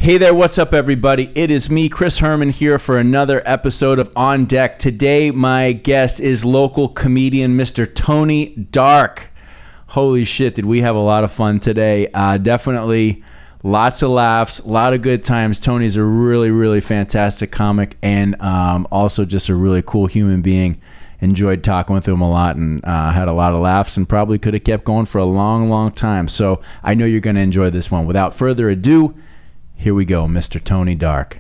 Hey there, what's up, everybody? It is me, Chris Herman, here for another episode of On Deck. Today, my guest is local comedian Mr. Tony Dark. Holy shit, did we have a lot of fun today. Definitely lots of laughs, a lot of good times. Tony's a really, really fantastic comic and also just a really cool human being. Enjoyed talking with him a lot and had a lot of laughs and probably could have kept going for a long, long time. So I know you're going to enjoy this one. Without further ado, here we go, Mr. Tony Dark.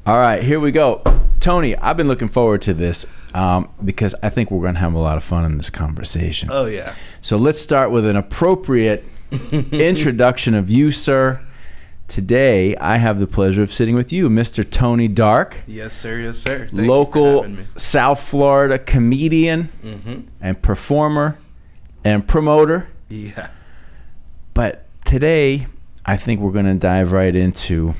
All right, here we go. Tony, I've been looking forward to this because I think we're going to have a lot of fun in this conversation. Oh, yeah. So let's start with an appropriate introduction of you, sir. Today, I have the pleasure of sitting with you, Mr. Tony Dark. Yes, sir. Yes, sir. Thank local you for having me. South Florida comedian and performer and promoter. Yeah. But today, I think we're going to dive right into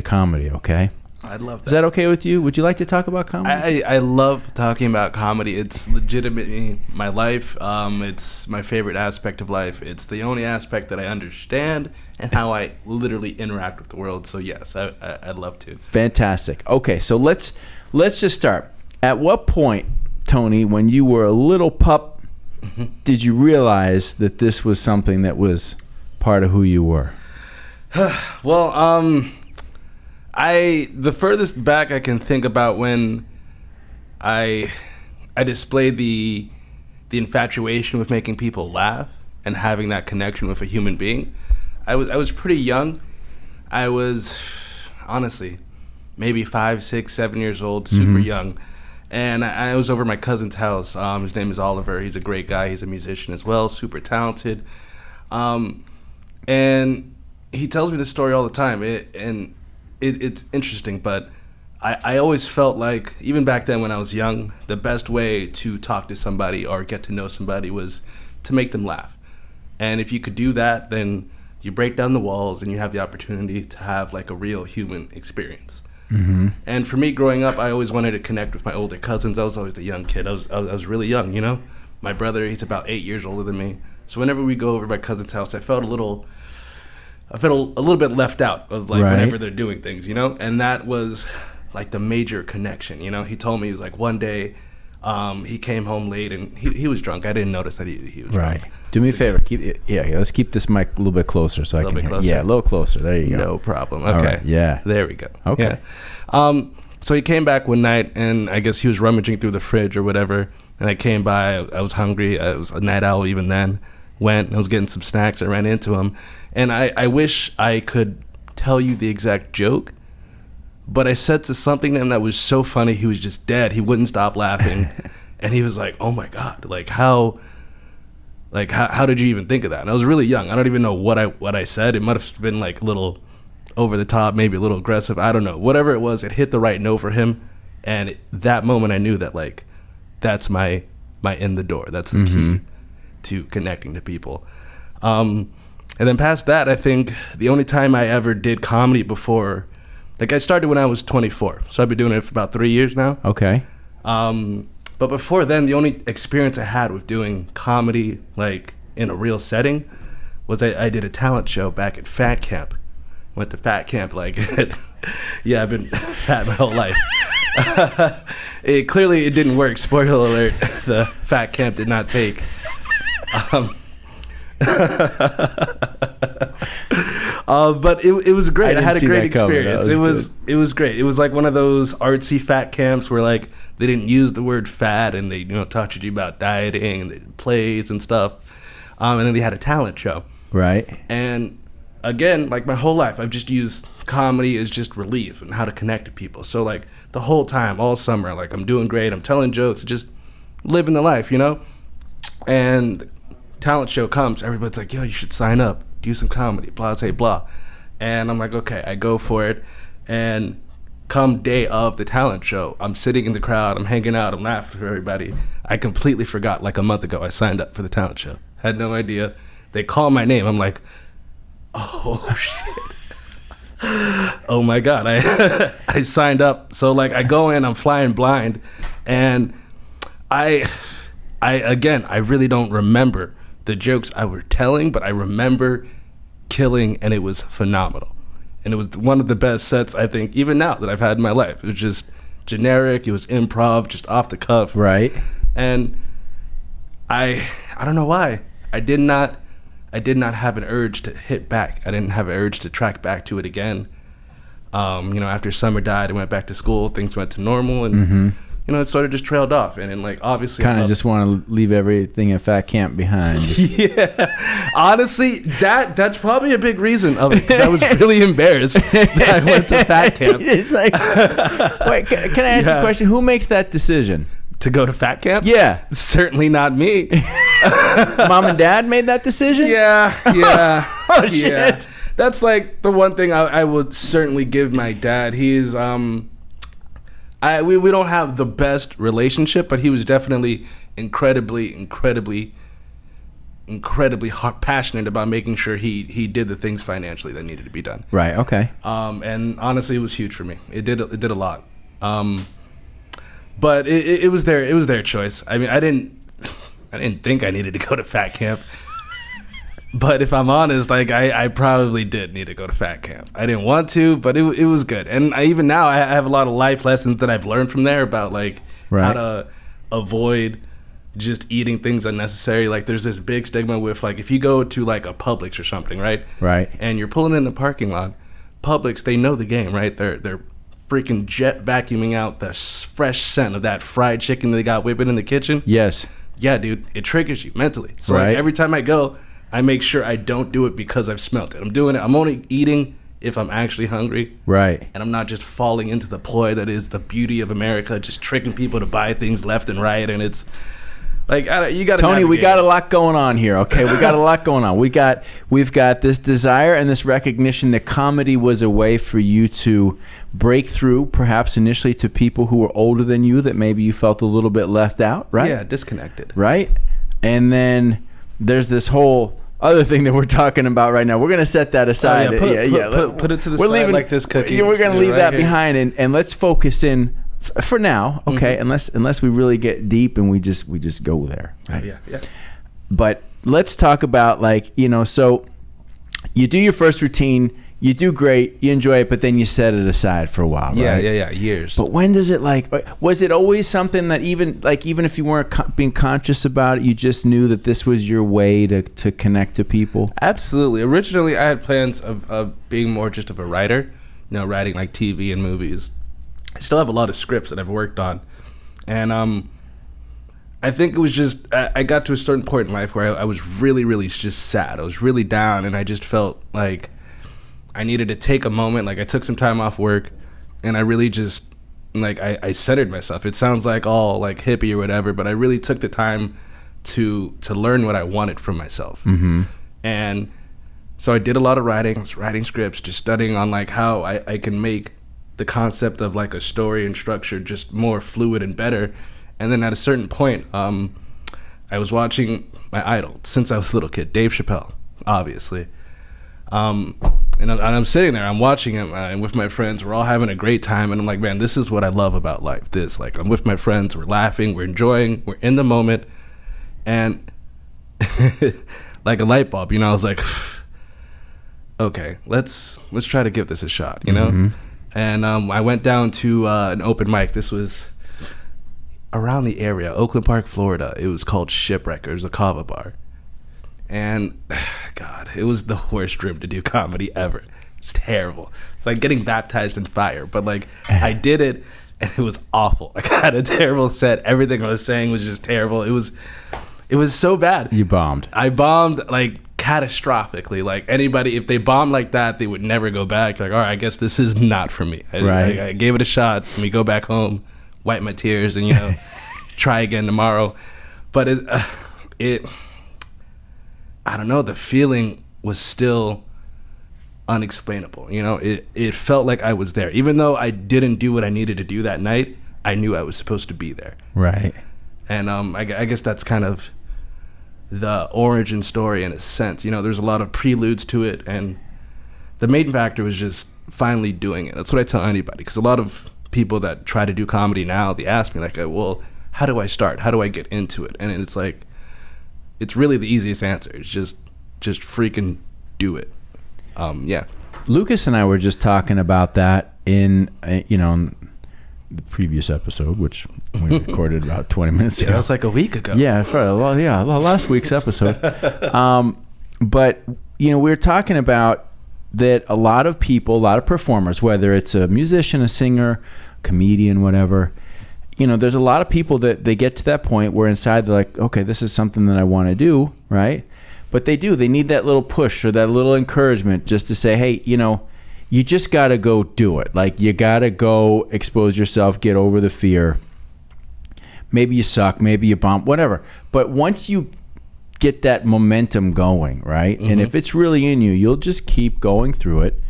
comedy, okay? I'd love that. Is that okay with you? Would you like to talk about comedy? I love talking about comedy. It's legitimately my life. It's my favorite aspect of life. It's the only aspect that I understand and how I literally interact with the world. So yes, I'd love to. Fantastic. Okay, so let's just start. At what point, Tony, when you were a little pup, did you realize that this was something that was part of who you were? Well, the furthest back I can think about when I displayed the infatuation with making people laugh and having that connection with a human being. I was pretty young. I was honestly maybe 5, 6, 7 years old, super young, and I was over at my cousin's house. His name is Oliver. He's a great guy. He's a musician as well, super talented, and he tells me this story all the time. It's interesting, but I always felt like, even back then when I was young, the best way to talk to somebody or get to know somebody was to make them laugh. And if you could do that, then you break down the walls and you have the opportunity to have like a real human experience. And for me, growing up, I always wanted to connect with my older cousins. I was always the young kid. I was really young, you know? My brother, he's about 8 years older than me. So whenever we go over to my cousin's house, I felt a little bit left out of like whenever they're doing things, you know? And that was like the major connection, you know? He told me, he was like, one day he came home late and he was drunk. I didn't notice that he was drunk. Do me a favor. Let's keep this mic a little bit closer so I can hear. Yeah, a little closer. There you go. No problem. Okay. Right. Yeah. There we go. Okay. Yeah. So he came back one night and I guess he was rummaging through the fridge or whatever. And I came by. I was hungry. I was a night owl even then. Went and I was getting some snacks. I ran into him. And I wish I could tell you the exact joke, but I said to something to him that was so funny, he was just dead. He wouldn't stop laughing. And he was like, oh my God, how did you even think of that? And I was really young. I don't even know what I said. It might have been like a little over the top, maybe a little aggressive. I don't know. Whatever it was, it hit the right note for him. And that moment I knew that like, that's my in the door. That's the key to connecting to people. And then past that, I think the only time I ever did comedy before, like I started when I was 24. So I've been doing it for about 3 years now. Okay. But before then, the only experience I had with doing comedy, like in a real setting, was I did a talent show back at Fat Camp. Went to Fat Camp, like, yeah, I've been fat my whole life. It didn't work. Spoiler alert, the Fat Camp did not take. But it was great. I had a great experience. It was great. It was like one of those artsy fat camps where like they didn't use the word fat and they taught you about dieting and they did plays and stuff. And then they had a talent show. Right. And again, like my whole life, I've just used comedy as just relief and how to connect to people. So like the whole time, all summer, like I'm doing great. I'm telling jokes, just living the life, you know? And talent show comes, everybody's like, yo, you should sign up, do some comedy, blah, say blah. And I'm like, okay, I go for it. And come day of the talent show, I'm sitting in the crowd, I'm hanging out, I'm laughing for everybody. I completely forgot like a month ago I signed up for the talent show. Had no idea. They call my name. I'm like, oh shit. Oh my God, I signed up. So like I go in, I'm flying blind, and I really don't remember the jokes I were telling, but I remember killing, and it was phenomenal. And it was one of the best sets, I think, even now, that I've had in my life. It was just generic. It was improv, just off the cuff. Right. And I don't know why. I did not have an urge to hit back. I didn't have an urge to track back to it again. After Summer died, I went back to school. Things went to normal, and it sort of just trailed off. And then, like, obviously, kind of just want to leave everything at fat camp behind. Yeah, honestly, that's probably a big reason of it, because I was really embarrassed that I went to fat camp. It's like, wait, can I ask you a question? Who makes that decision to go to fat camp? Yeah, certainly not me. Mom and Dad made that decision. Yeah. Oh, yeah. Shit. That's like the one thing I would certainly give my dad. He's we don't have the best relationship, but he was definitely incredibly passionate about making sure he did the things financially that needed to be done. Right. Okay. And honestly, it was huge for me. It did a lot. But it was their choice. I mean, I didn't think I needed to go to fat camp. But if I'm honest, like, I probably did need to go to fat camp. I didn't want to, but it was good. And even now, I have a lot of life lessons that I've learned from there about, like, how to avoid just eating things unnecessary. Like, there's this big stigma with, like, if you go to, like, a Publix or something, right? Right. And you're pulling in the parking lot, Publix, they know the game, right? They're freaking jet vacuuming out the fresh scent of that fried chicken they got whipping in the kitchen. Yes. Yeah, dude, it triggers you mentally. So, right. like, every time I go, I make sure I don't do it because I've smelt it. I'm only eating if I'm actually hungry. Right. And I'm not just falling into the ploy that is the beauty of America, just tricking people to buy things left and right. And it's like, you got to Tony, we got a lot going on here, okay? We got a lot going on. We've got this desire and this recognition that comedy was a way for you to break through, perhaps initially to people who were older than you that maybe you felt a little bit left out, right? Yeah, disconnected. Right? And then there's this whole other thing that we're talking about right now. We're going to set that aside. Put it to the side like this cookie. We're going to leave right that here behind and let's focus in for now, okay? Unless we really get deep and we just go there. Right? Yeah. But let's talk about, like, so you do your first routine, you do great, you enjoy it, but then you set it aside for a while, right? Yeah, years. But when does it, like, was it always something that even if you weren't being conscious about it, you just knew that this was your way to connect to people? Absolutely. Originally, I had plans of being more just of a writer, writing like TV and movies. I still have a lot of scripts that I've worked on. And I think it was just, I got to a certain point in life where I was really, really just sad. I was really down, and I just felt like I needed to take a moment. Like, I took some time off work, and I really just, like, I centered myself. It sounds like all, like, hippie or whatever, but I really took the time to learn what I wanted from myself. And so I did a lot of writing. I was writing scripts, just studying on, like, how I can make the concept of, like, a story and structure just more fluid and better. And then at a certain point, I was watching my idol since I was a little kid, Dave Chappelle, obviously. And I'm sitting there, I'm watching him, and with my friends, we're all having a great time, and I'm like, man, this is what I love about life. This, like, I'm with my friends, we're laughing, we're enjoying, we're in the moment, and like a light bulb, I was like, okay, let's try to give this a shot, And I went down to an open mic. This was around the area, Oakland Park, Florida. It was called Shipwreck. It was a kava bar. And, God, it was the worst dream to do comedy ever. It's terrible. It's like getting baptized in fire. But, like, I did it, and it was awful. Like, I had a terrible set. Everything I was saying was just terrible. It was so bad. You bombed. I bombed, like, catastrophically. Like, anybody, if they bombed like that, they would never go back. Like, all right, I guess this is not for me. I gave it a shot. Let me go back home, wipe my tears, and try again tomorrow. But it I don't know, the feeling was still unexplainable. It felt like I was there, even though I didn't do what I needed to do that night. I knew I was supposed to be there, right? And I guess that's kind of the origin story in a sense. There's a lot of preludes to it, and the main factor was just finally doing it. That's what I tell anybody, because a lot of people that try to do comedy now, they ask me, like, well, how do I start? How do I get into it? And it's like, it's really the easiest answer. It's just freaking do it. Yeah. Lucas and I were just talking about that in the previous episode, which we recorded about 20 minutes ago. That was like a week ago. Yeah, last week's episode. But we were talking about that a lot of people, a lot of performers, whether it's a musician, a singer, comedian, whatever, there's a lot of people that they get to that point where inside they're like, okay, this is something that I want to do, right? But they need that little push or that little encouragement just to say, hey, you just got to go do it. Like, you got to go expose yourself, get over the fear. Maybe you suck, maybe you bump, whatever. But once you get that momentum going, right? Mm-hmm. And if it's really in you, you'll just keep going through it,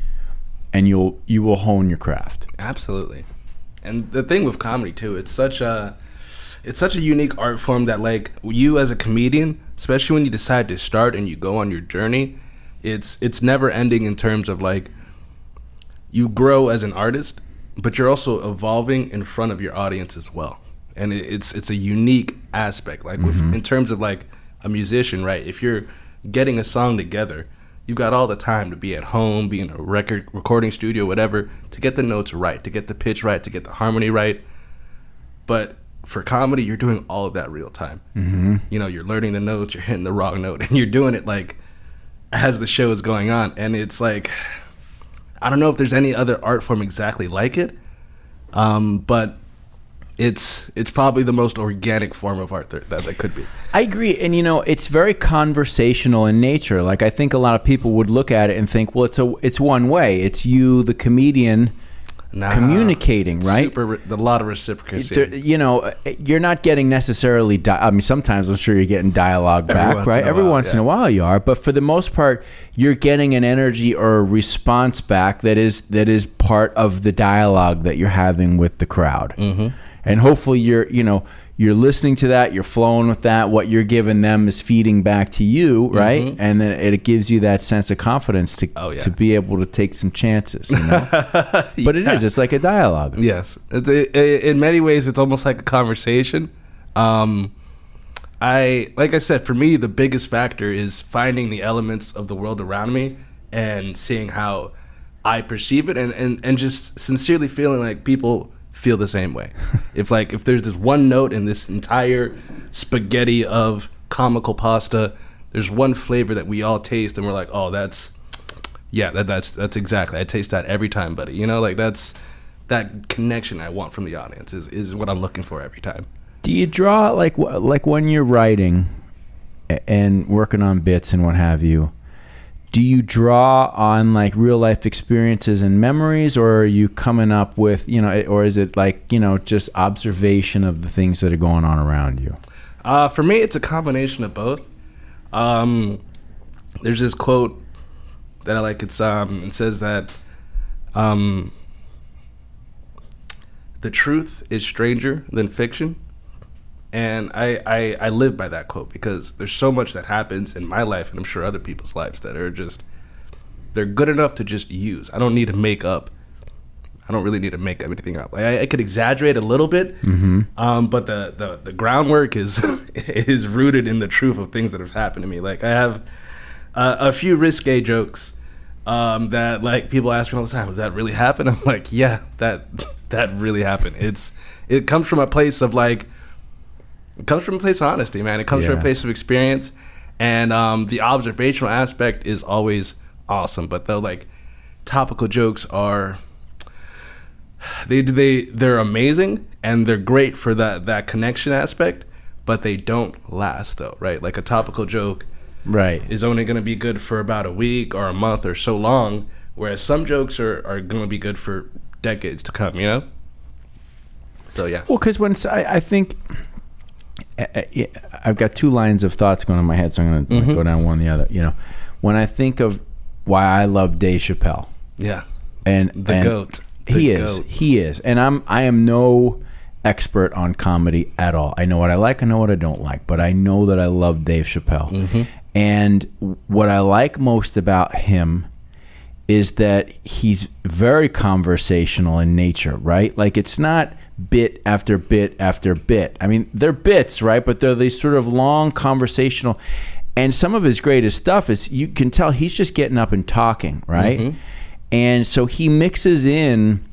and you will hone your craft. Absolutely. And the thing with comedy too, it's such a unique art form that, like, you as a comedian, especially when you decide to start and you go on your journey, it's never ending in terms of, like, you grow as an artist, but you're also evolving in front of your audience as well. And it's a unique aspect, like, mm-hmm. in terms of, like, a musician, right? If you're getting a song together, you've got all the time to be at home, be in a recording studio, whatever, to get the notes right, to get the pitch right, to get the harmony right. But for comedy, you're doing all of that real time. Mm-hmm. You're learning the notes, you're hitting the wrong note, and you're doing it, like, as the show is going on. And it's like, I don't know if there's any other art form exactly like it, but it's probably the most organic form of art that could be. I agree. And, it's very conversational in nature. Like, I think a lot of people would look at it and think, well, it's one way. It's you, the comedian, communicating, right? A lot of reciprocity. You're not getting necessarily, sometimes I'm sure you're getting dialogue back, right? Every once in a while you are. But for the most part, you're getting an energy or a response back that is part of the dialogue that you're having with the crowd. Mm-hmm. And hopefully you're listening to that, you're flowing with that, what you're giving them is feeding back to you, right? Mm-hmm. And then it gives you that sense of confidence to be able to take some chances, But it's like a dialogue. Yes. In many ways, it's almost like a conversation. Like I said, for me, the biggest factor is finding the elements of the world around me and seeing how I perceive it and just sincerely feeling like people feel the same way. If there's this one note in this entire spaghetti of comical pasta, there's one flavor that we all taste and we're like, oh, that's exactly, I taste that every time, buddy. That's that connection I want from the audience is what I'm looking for every time. Do you draw like when you're writing and working on bits and what have you? Do you draw on like real life experiences and memories, or are you coming up with, or is it like, just observation of the things that are going on around you? For me, it's a combination of both. There's this quote that I like. It says that the truth is stranger than fiction. And I live by that quote because there's so much that happens in my life and I'm sure other people's lives that are just, they're good enough to just use. I don't need to make up. I don't really need to make anything up. Like, I could exaggerate a little bit, mm-hmm. But the groundwork is is rooted in the truth of things that have happened to me. Like, I have a few risque jokes that, like, people ask me all the time, "Does that really happen?" I'm like, yeah, that really happened. It comes from a place of, like, it comes from a place of honesty, man. It comes from a place of experience, and the observational aspect is always awesome. But though, like, topical jokes are, they're amazing and they're great for that connection aspect, but they don't last though, right? Like, a topical joke, right, is only going to be good for about a week or a month or so long, whereas some jokes are going to be good for decades to come, So yeah. Well, because when I think. I've got two lines of thoughts going in my head, so I'm going to go down one or the other. When I think of why I love Dave Chappelle, and the goat, he is, and I am no expert on comedy at all. I know what I like, I know what I don't like, but I know that I love Dave Chappelle, and what I like most about him is that he's very conversational in nature, right? Like, it's not bit after bit after bit. I mean, they're bits, right? But they're these sort of long conversational. And some of his greatest stuff is, you can tell he's just getting up and talking, right? Mm-hmm. And so he mixes in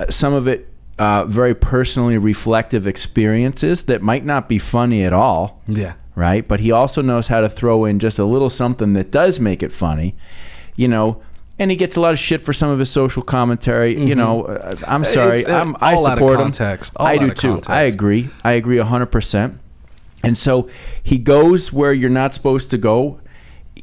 some of it very personally reflective experiences that might not be funny at all. Yeah. Right? But he also knows how to throw in just a little something that does make it funny, you know. And he gets a lot of shit for some of his social commentary. Mm-hmm. You know, I'm sorry. I support him. I do too. I agree 100%. And so he goes where you're not supposed to go.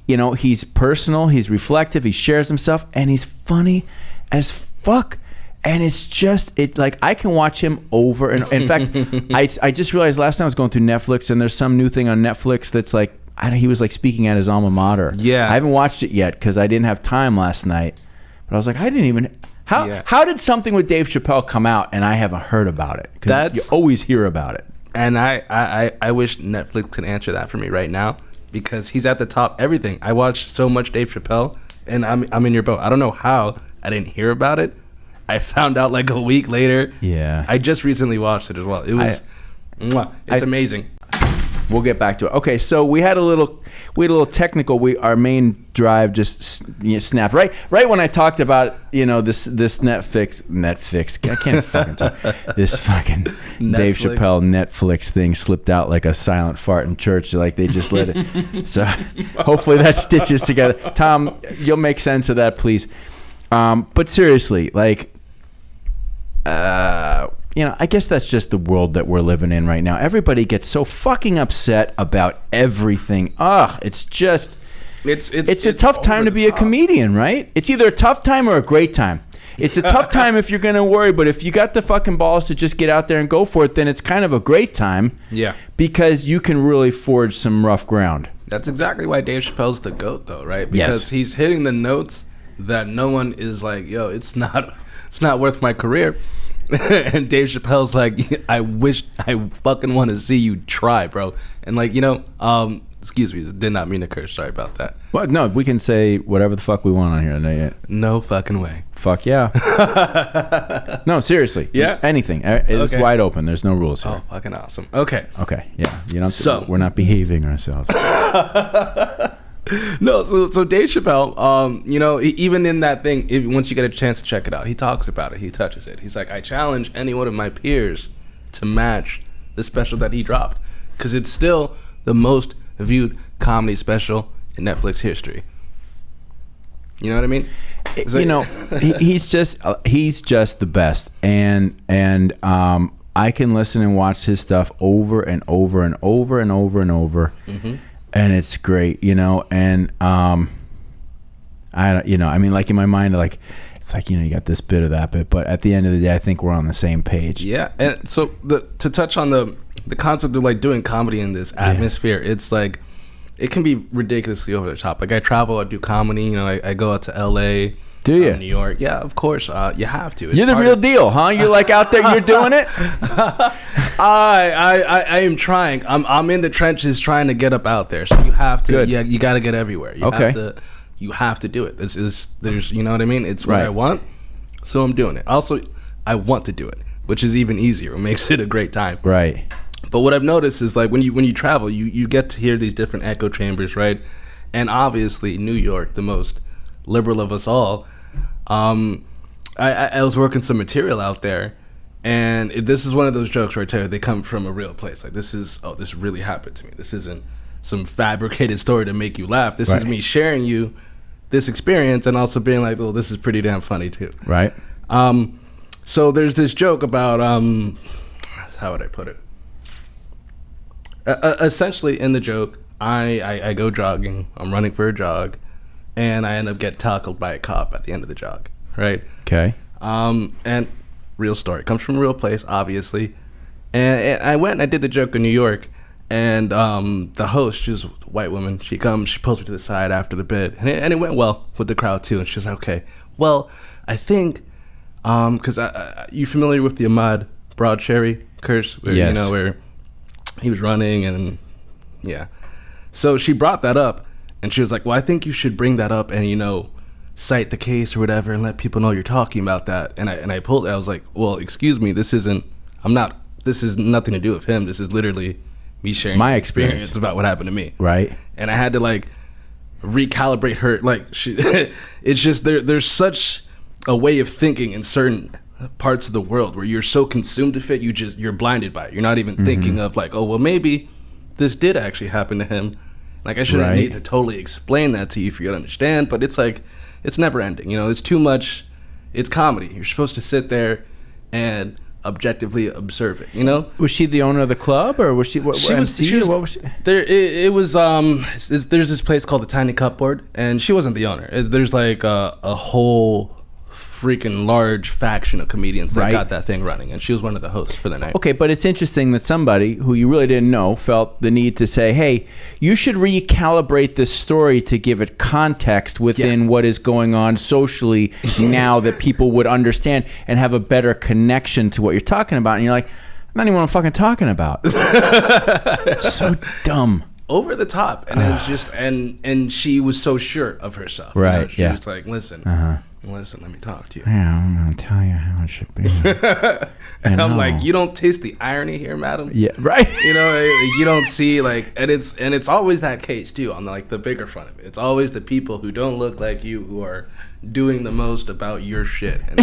You know, he's personal, he's reflective, he shares himself, and he's funny as fuck. And it's just, like, I can watch him over and in fact, I just realized last time I was going through Netflix, and there's some new thing on Netflix that's like, he was like speaking at his alma mater. Yeah. I haven't watched it yet because I didn't have time last night. But I was like, I didn't even, how did something with Dave Chappelle come out and I haven't heard about it? Because you always hear about it. And I wish Netflix could answer that for me right now, because he's at the top everything. I watched so much Dave Chappelle, and I'm in your boat. I don't know how I didn't hear about it. I found out like a week later. Yeah. I just recently watched it as well. It was, it's amazing. We'll get back to it. Okay, so we had a little technical. Our main drive just snapped right when I talked about, you know, this Netflix. I can't fucking talk. This fucking Dave Chappelle Netflix thing slipped out like a silent fart in church. Like they just let it. So hopefully that stitches together. Tom, you'll make sense of that, please. But seriously, like. You know, I guess that's just the world that we're living in right now. Everybody gets so fucking upset about everything. Ugh, it's just... It's a tough time to be a comedian, right? It's either a tough time or a great time. It's a tough time if you're going to worry, but if you got the fucking balls to just get out there and go for it, then it's kind of a great time. Yeah. Because you can really forge some rough ground. That's exactly why Dave Chappelle's the GOAT, though, right? Because he's hitting the notes that no one is like, yo, it's not worth my career. And Dave Chappelle's like, I fucking want to see you try, bro. And like, you know, excuse me, did not mean to curse. Sorry about that. Well, no, we can say whatever the fuck we want on here. No fucking way. Fuck yeah. No, seriously. Yeah. Anything. It's wide open. There's no rules here. Oh, fucking awesome. Okay. Yeah. You know, we're not behaving ourselves. No, so Dave Chappelle, you know, even in that thing, once you get a chance to check it out, he talks about it, he touches it. He's like, I challenge any one of my peers to match the special that he dropped, because it's still the most viewed comedy special in Netflix history. You know what I mean? So, you know, he's just the best, and I can listen and watch his stuff over and over and over and over and over. Mm-hmm. And it's great, you know, and I mean, like in my mind, like it's like, you know, you got this bit or that bit, but at the end of the day, I think we're on the same page. Yeah, and so to touch on the concept of like doing comedy in this atmosphere, it's like it can be ridiculously over the top. Like I travel, I do comedy, you know, I go out to L.A. Do you? New York. Yeah, of course. You have to. You're the real deal, huh? You're like out there, you're doing it? I am trying. I'm in the trenches trying to get up out there. So you have to. Good. Yeah, you got to get everywhere. You have to do it. There's, you know what I mean? It's what I want, so I'm doing it. Also, I want to do it, which is even easier. It makes it a great time. Right. But what I've noticed is like when you travel, you get to hear these different echo chambers, right? And obviously, New York, the most liberal of us all. I was working some material out there, and this is one of those jokes where I tell you they come from a real place. Like this really happened to me. This isn't some fabricated story to make you laugh. This is me sharing you this experience and also being like, oh, this is pretty damn funny too. Right. So there's this joke about how would I put it? Essentially, in the joke, I go jogging. I'm running for a jog. And I end up getting tackled by a cop at the end of the jog, right? Okay. And real story. Comes from a real place, obviously. And I went and I did the joke in New York. And the host, she's a white woman. She comes, she pulls me to the side after the bit. And it went well with the crowd, too. And she's like, okay, well, I think, because you familiar with the Ahmaud Broadcherry curse? Where, yes. You know, where he was running and, yeah. So she brought that up. And she was like, well, I think you should bring that up and, you know, cite the case or whatever and let people know you're talking about that. And I pulled it. I was like, well, excuse me, this is nothing to do with him. This is literally me sharing my experience about what happened to me. Right. And I had to like recalibrate her. Like it's just there's such a way of thinking in certain parts of the world where you're so consumed with it, you're blinded by it. You're not even thinking of like, oh, well, maybe this did actually happen to him. Like, I shouldn't need to totally explain that to you for you to understand, but it's like, it's never ending. You know, it's too much. It's comedy. You're supposed to sit there and objectively observe it, you know? Was she the owner of the club, or was she what was she? There, it was, there's this place called the Tiny Cupboard, and she wasn't the owner. There's like a whole freaking large faction of comedians that got that thing running, and she was one of the hosts for the night. Okay, but it's interesting that somebody who you really didn't know felt the need to say, hey, you should recalibrate this story to give it context within what is going on socially now, that people would understand and have a better connection to what you're talking about. And you're like, I'm not even what I'm fucking talking about. So dumb. Over the top. And it's just, and she was so sure of herself. Right, you know? She was like, listen, let me talk to you. Yeah, I'm going to tell you how it should be. And I'm like, you don't taste the irony here, madam? Yeah, right. You know, you don't see like, and it's always that case too on like the bigger front of it. It's always the people who don't look like you who are doing the most about your shit. And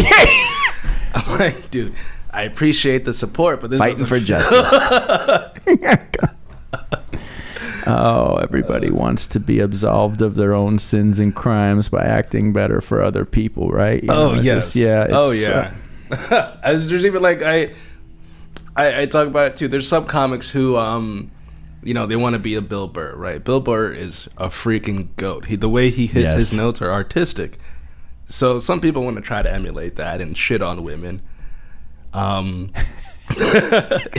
I'm like, dude, I appreciate the support, but this fighting for justice. Oh, everybody wants to be absolved of their own sins and crimes by acting better for other people, right? You know, yes. There's even like I talk about it too. There's some comics who you know, they want to be a Bill Burr, right? Bill Burr is a freaking goat. The way he hits his notes are artistic. So some people want to try to emulate that and shit on women.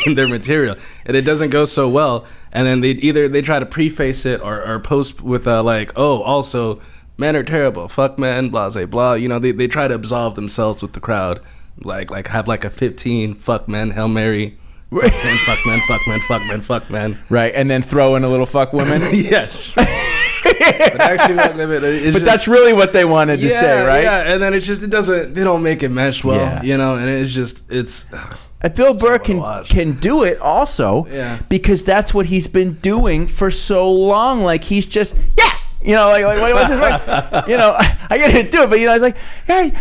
In their material, and it doesn't go so well, and then they try to preface it or post with like, oh, also men are terrible, fuck men, blah blah blah. You know, they try to absolve themselves with the crowd, like have like a 15 fuck men Hail Mary, fuck men, fuck men, fuck men, fuck men, fuck men, right, and then throw in a little fuck women. Yes. But actually, but that's really what they wanted to say, right? Yeah, and then they don't make it mesh well, you know, and it's. Bill Burr can do it also, because that's what he's been doing for so long. Like, he's just, you know, like what's his right? You know, I get to do it, but you know, he's like, hey,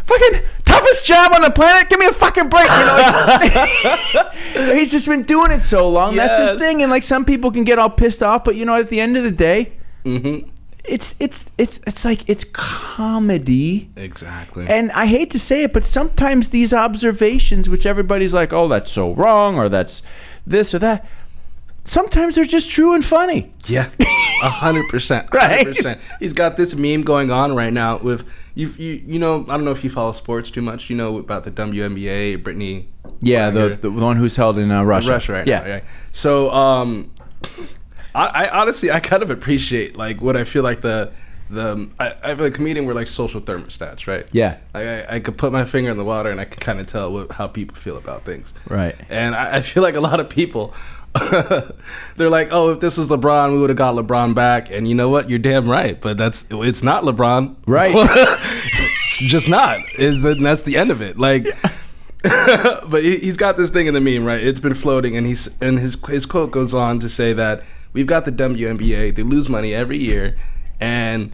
fucking toughest job on the planet, give me a fucking break. You know, like, he's just been doing it so long. Yes. That's his thing. And like, some people can get all pissed off, but you know, at the end of the day, it's like, it's comedy. Exactly. And I hate to say it, but sometimes these observations, which everybody's like, oh, that's so wrong, or that's this or that, sometimes they're just true and funny. Yeah, 100%. Right. 100%. He's got this meme going on right now with, you know, I don't know if you follow sports too much. You know about the WNBA, Brittany. Yeah, the one who's held in Russia. Russia right now. Yeah. So, I honestly, I kind of appreciate like what I feel like I have a comedian where like social thermostats, right? Yeah. I could put my finger in the water and I can kind of tell how people feel about things. Right. And I feel like a lot of people, they're like, oh, if this was LeBron, we would have got LeBron back. And you know what? You're damn right. But it's not LeBron. Right. It's just not. That's the end of it. Like, but he's got this thing in the meme, right? It's been floating, and his quote goes on to say that we've got the WNBA. They lose money every year, and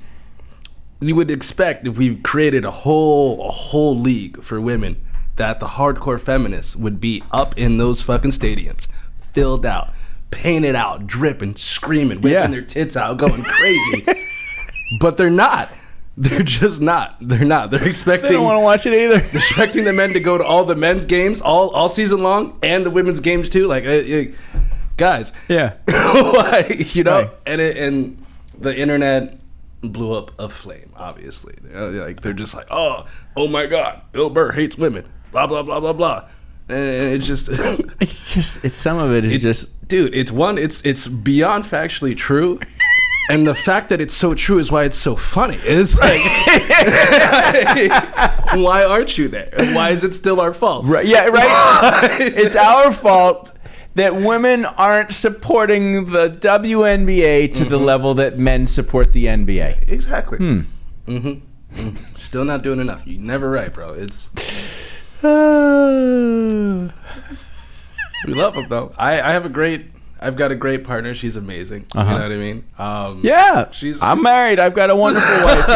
you would expect if we created a whole league for women that the hardcore feminists would be up in those fucking stadiums, filled out, painted out, dripping, screaming, whipping their tits out, going crazy. But they're not. They're just not. They're not. They're expecting. They don't want to watch it either. They're expecting the men to go to all the men's games all season long, and the women's games too. Like, guys. Yeah. Like, you know, right. And the internet blew up a flame. Obviously, like they're just like, oh my God, Bill Burr hates women. Blah blah blah blah blah. And it's just. it's some of it is just. Dude, it's beyond factually true. And the fact that it's so true is why it's so funny. It's like, why aren't you there? And why is it still our fault? Right. Yeah, right. It's our fault that women aren't supporting the WNBA to the level that men support the NBA. Exactly. Still not doing enough. You're never right, bro. It's we love him though. I've got a great partner. She's amazing. You know what I mean? Yeah. I'm married. I've got a wonderful wife.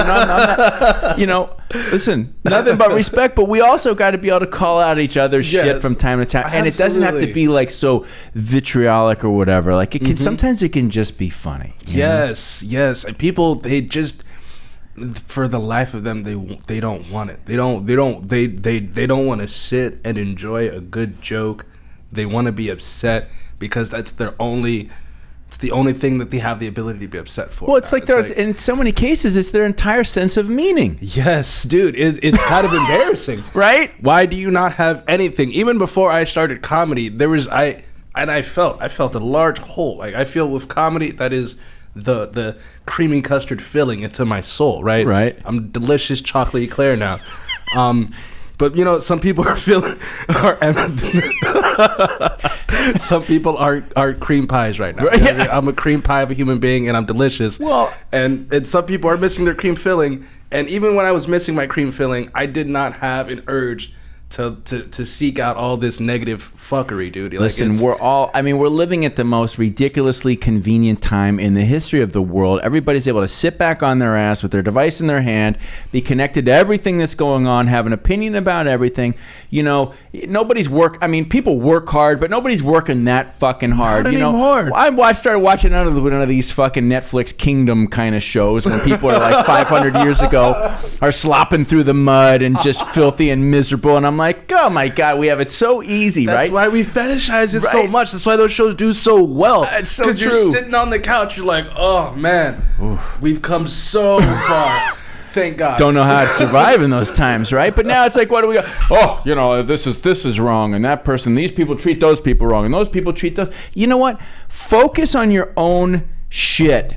Listen, nothing but respect, but we also got to be able to call out each other's shit from time to time. And it doesn't have to be like so vitriolic or whatever. Like it can sometimes it can just be funny. Yes. And people, they just, for the life of them, they don't want it. They don't want to sit and enjoy a good joke. They want to be upset because it's the only thing that they have the ability to be upset for. Well, it's like in so many cases, it's their entire sense of meaning. Yes, dude, it's kind of embarrassing, right? Why do you not have anything? Even before I started comedy, I felt a large hole. Like I feel with comedy, that is the creamy custard filling into my soul, right? Right. I'm delicious chocolate eclair now. But some people some people are cream pies right now. Right, yeah. I'm a cream pie of a human being, and I'm delicious. Well, and some people are missing their cream filling. And even when I was missing my cream filling, I did not have an urge to seek out all this negative fuckery, dude. Listen, we're living at the most ridiculously convenient time in the history of the world. Everybody's able to sit back on their ass with their device in their hand, be connected to everything that's going on, have an opinion about everything. People work hard, but nobody's working that fucking hard. Not anymore. I started watching one of these fucking Netflix Kingdom kind of shows when people are like 500 years ago are slopping through the mud and just filthy and miserable, and I'm like, oh my God, we have it so easy, right? That's why we fetishize it so much. That's why those shows do so well. It's so true. Because you're sitting on the couch, you're like, oh man, we've come so far. Thank God. Don't know how to survive in those times, right? But now it's like, what do we got? Oh, this is wrong, and that person, these people treat those people wrong, and those people treat those. You know what? Focus on your own shit.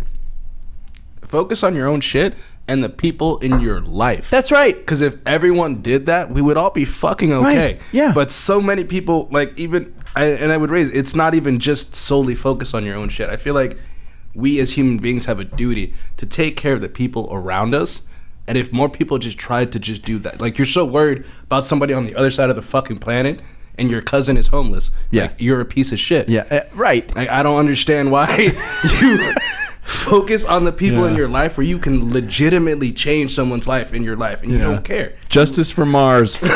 Focus on your own shit and the people in your life. That's right. Because if everyone did that, we would all be fucking okay. Right. Yeah. But so many people, I would raise, it's not even just solely focus on your own shit. I feel like we as human beings have a duty to take care of the people around us. And if more people just tried to just do that, like you're so worried about somebody on the other side of the fucking planet and your cousin is homeless. Yeah. Like, you're a piece of shit. Yeah. Right. Like, I don't understand why you focus on the people in your life where you can legitimately change someone's life in your life and you don't care. Justice for Mars. Fucking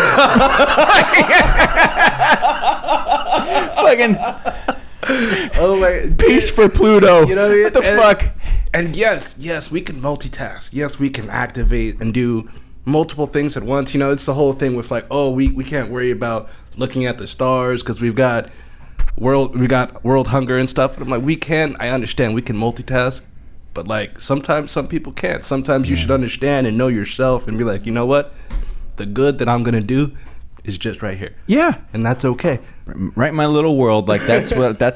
peace for Pluto. You know what I mean? What the fuck? And yes, we can multitask. Yes, we can activate and do multiple things at once. It's the whole thing with like, we can't worry about looking at the stars because we got world hunger and stuff. And I'm like, I understand we can multitask, but like sometimes some people can't. Sometimes you should understand and know yourself and be like, you know what? The good that I'm gonna do is just right here. Yeah. And that's okay. Right in my little world, like that's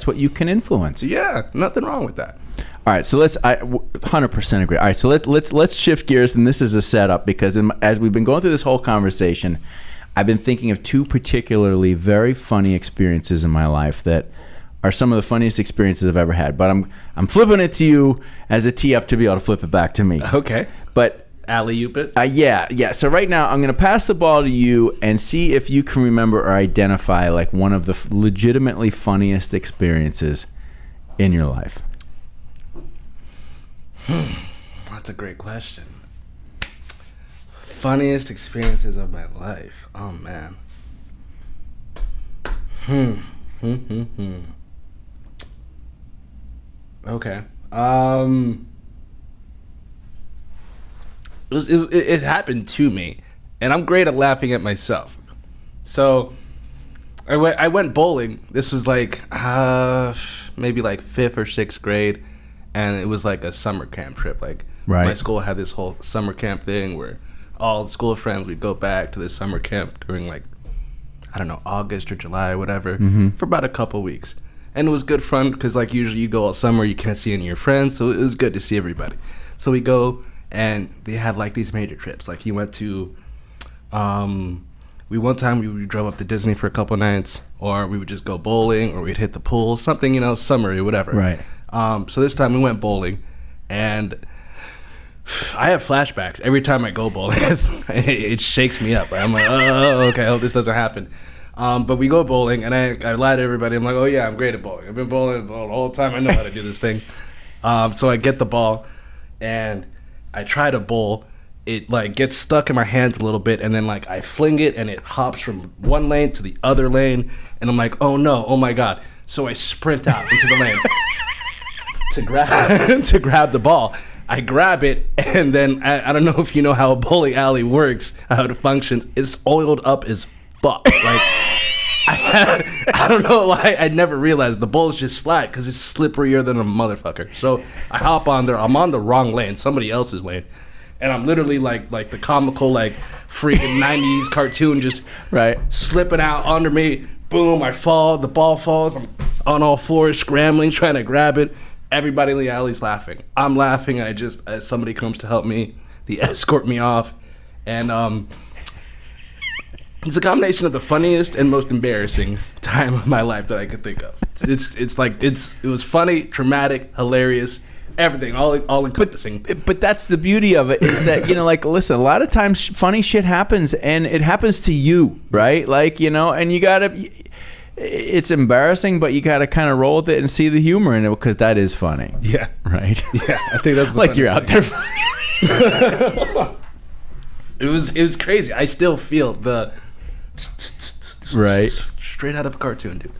what you can influence. Yeah, nothing wrong with that. All right, so I 100% agree. All right, so let's shift gears, and this is a setup because as we've been going through this whole conversation, I've been thinking of two particularly very funny experiences in my life that are some of the funniest experiences I've ever had. But I'm flipping it to you as a tee up to be able to flip it back to me. Okay. But alley-oop it? Yeah. So right now, I'm going to pass the ball to you and see if you can remember or identify like one of the legitimately funniest experiences in your life. That's a great question. Funniest experiences of my life. Oh, man. Okay. It happened to me, and I'm great at laughing at myself. So I went bowling. This was like maybe like 5th or 6th grade, and it was like a summer camp trip. Like my school had this whole summer camp thing where all the school friends would go back to this summer camp during like, I don't know, August or July or whatever, for about a couple weeks. And it was good fun because like usually you go all summer, you can't see any of your friends, so it was good to see everybody. So we go, and they had like these major trips. Like he went to, one time we drove up to Disney for a couple nights, or we would just go bowling, or we'd hit the pool, something, summery, whatever. Right. So this time we went bowling, and I have flashbacks every time I go bowling. It shakes me up. Right? I'm like, oh, okay, I hope this doesn't happen. But we go bowling, and I lie to everybody. I'm like, oh yeah, I'm great at bowling. I've been bowling the whole time. I know how to do this thing. So I get the ball, and I try to bowl. It like gets stuck in my hands a little bit, and then like I fling it, and it hops from one lane to the other lane, and I'm like, oh no, oh my god. So I sprint out into the lane to grab the ball. I grab it, and then I don't know if you know how a bowling alley works, how it functions. It's oiled up as fuck. Like I don't know why I never realized the balls just slide because it's slipperier than a motherfucker. So I hop on there. I'm on the wrong lane, somebody else's lane, and I'm literally like the comical like freaking 90s cartoon just slipping out under me. Boom! I fall. The ball falls. I'm on all fours, scrambling, trying to grab it. Everybody in the alley's laughing. I'm laughing. As somebody comes to help me, they escort me off, and it's a combination of the funniest and most embarrassing time of my life that I could think of. It was funny, traumatic, hilarious, everything, all encompassing. But that's the beauty of it, is that, like, listen, a lot of times funny shit happens, and it happens to you, right? Like, and you gotta, it's embarrassing, but you gotta kind of roll with it and see the humor in it, because that is funny. Yeah. Right? Yeah, I think that's the like you're out there. It was crazy. I still feel the right straight out of a cartoon, dude.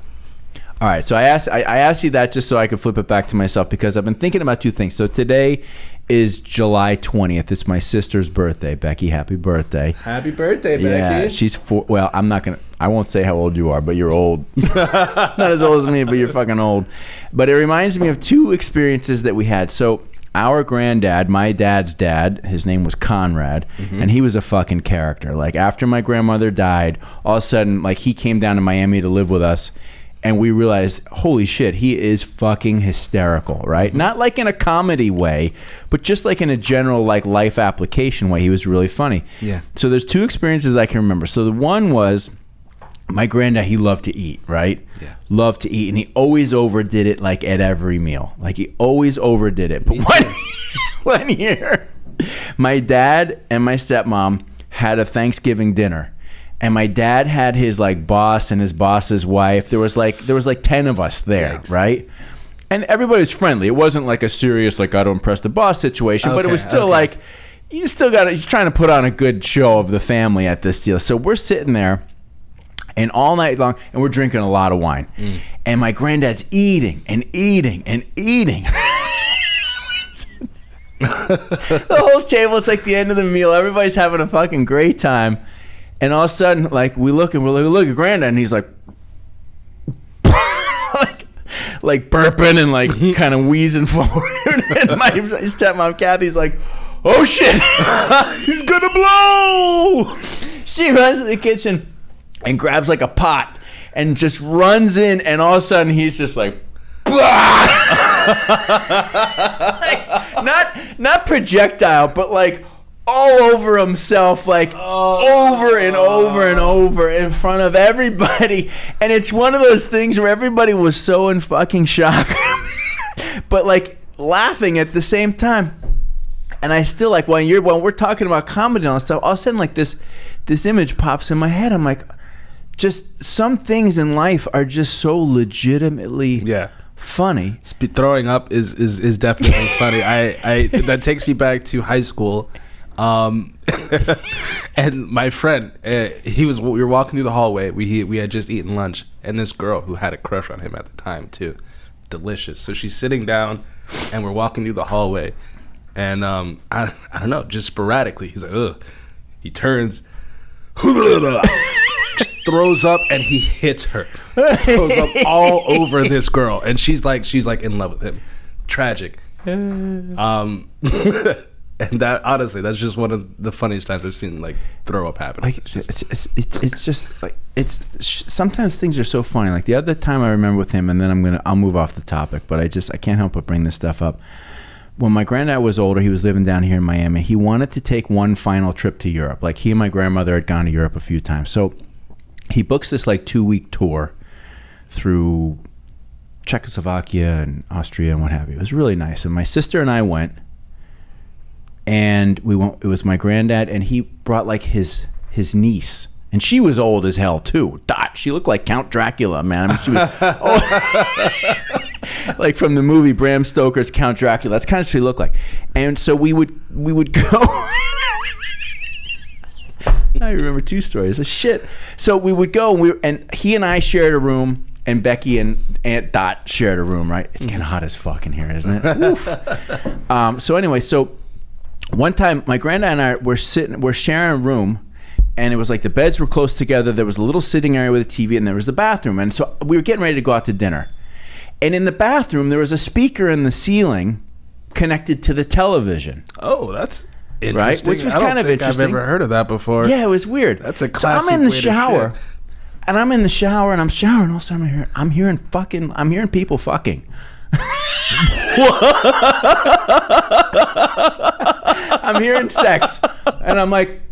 All right, so I asked you that just so I could flip it back to myself, because I've been thinking about two things. So today is July 20th. It's my sister's birthday. Becky, happy birthday. Happy birthday, Becky. Yeah, she's 4. Well, I won't say how old you are, but you're old. Not as old as me, but you're fucking old. But it reminds me of two experiences that we had. So our granddad, my dad's dad, his name was Conrad, and he was a fucking character. Like, after my grandmother died, all of a sudden, like, he came down to Miami to live with us, and we realized, holy shit, he is fucking hysterical, right? Not like in a comedy way, but just like in a general, like, life application way. He was really funny. Yeah. So there's two experiences I can remember. So the one was, my granddad, he loved to eat, right? Yeah. Loved to eat, and he always overdid it, like, at every meal. Like, he always overdid it. But one year, my dad and my stepmom had a Thanksgiving dinner. And my dad had his, like, boss and his boss's wife. There was like 10 of us there, right? And everybody was friendly. It wasn't like a serious, like, gotta impress the boss situation, but it was still like, he's trying to put on a good show of the family at this deal. So we're sitting there, and all night long, and we're drinking a lot of wine. And my granddad's eating and eating and eating. The whole table, it's like the end of the meal. Everybody's having a fucking great time. And all of a sudden, like, we're like, look at granddad, and he's like, like burping and like kind of wheezing forward. And my stepmom Kathy's like, oh shit, he's gonna blow. She runs to the kitchen and grabs like a pot and just runs in, and all of a sudden he's just like, like, not projectile, but like all over himself, like over and over and over in front of everybody. And it's one of those things where everybody was so in fucking shock, but like laughing at the same time. And I still, like, when we're talking about comedy and all that stuff, all of a sudden, like, this image pops in my head. I'm like, just some things in life are just so legitimately funny. Throwing up is definitely funny. I that takes me back to high school. And my friend, we were walking through the hallway. We had just eaten lunch, and this girl who had a crush on him at the time too, delicious. So she's sitting down, and we're walking through the hallway, and I don't know, just sporadically, he's like, ugh. He turns, just throws up, and he hits her, throws up all over this girl, and she's like in love with him. Tragic. And that, honestly, that's just one of the funniest times I've seen, like, throw up happen. Like, it's just like, sometimes things are so funny. Like the other time I remember with him, and then I'll move off the topic, but I can't help but bring this stuff up. When my granddad was older, he was living down here in Miami. He wanted to take one final trip to Europe. Like, he and my grandmother had gone to Europe a few times. So he books this like 2-week tour through Czechoslovakia and Austria and what have you. It was really nice. And my sister and I went. and we went. It was my granddad, and he brought like his niece. And she was old as hell too. She looked like Count Dracula, man. I mean, she was like from the movie Bram Stoker's Count Dracula. That's kind of what she looked like. And so we would go. I remember 2 stories. Shit. So we would go, and he and I shared a room, and Becky and Aunt Dot shared a room. Right? It's getting hot as fuck in here, isn't it? Oof. So anyway, so one time my granddad and I were sharing a room. And it was like the beds were close together. There was a little sitting area with a TV, and there was the bathroom. And so we were getting ready to go out to dinner. And in the bathroom, there was a speaker in the ceiling connected to the television. Oh, that's interesting. Right? Which was kind of interesting. I've never heard of that before. Yeah, it was weird. That's a classic. So I'm in the shower, and I'm showering. All of a sudden, I'm hearing people fucking. I'm hearing sex, and I'm like,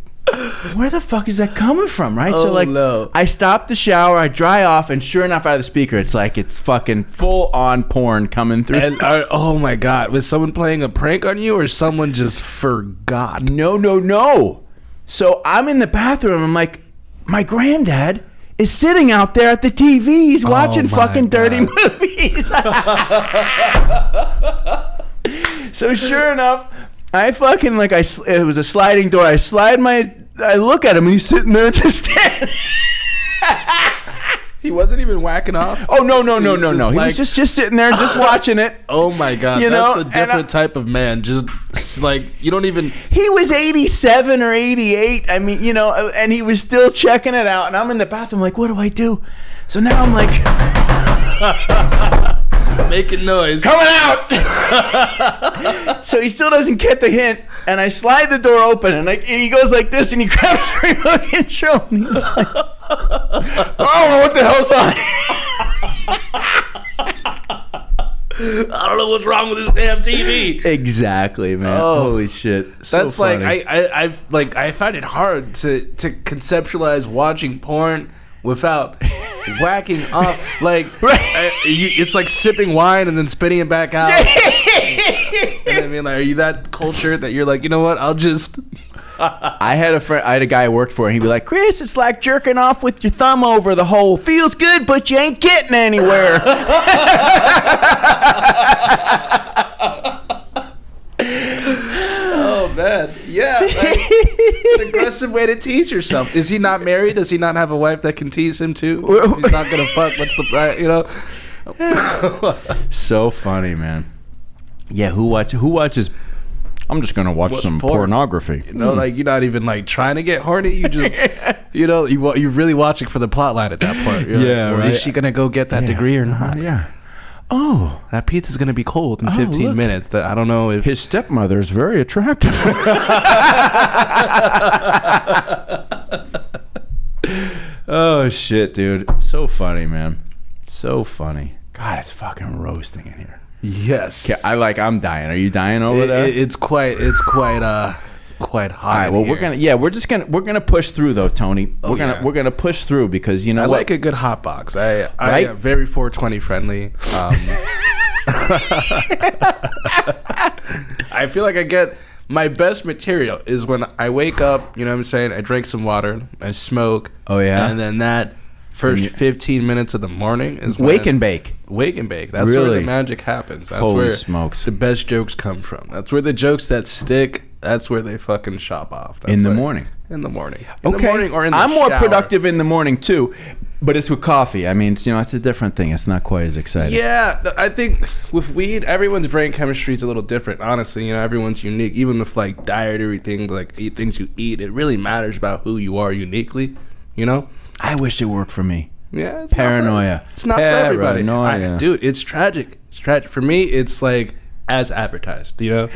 where the fuck is that coming from, right? So like, no. I stop the shower, I dry off, and sure enough, out of the speaker, it's fucking full on porn coming through. And oh my god, was someone playing a prank on you, or someone just forgot? No. So I'm in the bathroom. I'm like, my granddad is sitting out there at the TV. He's watching fucking dirty movies. So sure enough, I fucking it was a sliding door. I look at him, and he's sitting there just standing. He wasn't even whacking off. Oh no! He was just sitting there, just watching it. Oh my god, that's a different type of man. Just like you don't even. He was 87 or 88. I mean, and he was still checking it out. And I'm in the bathroom, like, what do I do? So now I'm like. Making noise. Coming out! So he still doesn't get the hint, and I slide the door open, and he goes like this, and he grabs the remote control, and he's like, I don't know what the hell's on. I don't know what's wrong with this damn TV. Exactly, man. Holy shit. So that's funny. I find it hard to conceptualize watching porn without whacking off. Like, it's like sipping wine and then spitting it back out. And I mean, like, are you that cultured that you're like, you know what? I'll just. I had a guy I worked for, and he'd be like, Chris, it's like jerking off with your thumb over the hole. Feels good, but you ain't getting anywhere. Oh man, yeah, it's an aggressive way to tease yourself. Is he not married? Does he not have a wife that can tease him too? He's not gonna fuck. What's the So funny, man. Yeah, who watches? I'm just gonna watch some pornography. Like you're not even like trying to get horny. You just, you're really watching for the plot line at that point. Yeah, like, right. Is she gonna go get that degree or not? Yeah. Oh, that pizza's gonna be cold in 15 minutes. I don't know if his stepmother is very attractive. Oh shit, dude! So funny, man. So funny. God, it's fucking roasting in here. Yes. I'm dying. Are you dying over there? It's quite hot. All right. Well, we're gonna push through though, Tony. We're gonna push through because I like a good hot box. I am very 420 friendly. I feel like I get my best material is when I wake up. You know what I'm saying? I drink some water. I smoke. Oh yeah. And then that first 15 minutes of the morning is wake and bake. Wake and bake. That's where the magic happens. That's Holy where smokes. The best jokes come from. That's where the jokes that stick. That's where they fucking shop off. In the morning. In the morning. Okay. Or in the I'm more shower. productive in the morning too, but it's with coffee. I mean, it's a different thing. It's not quite as exciting. Yeah, I think with weed, everyone's brain chemistry is a little different. Honestly, everyone's unique. Even with like dietary things, like things you eat, it really matters about who you are uniquely. I wish it worked for me. Yeah, it's paranoia. It's not for everybody. Paranoia. Dude, it's tragic. It's tragic. For me, it's like as advertised, helps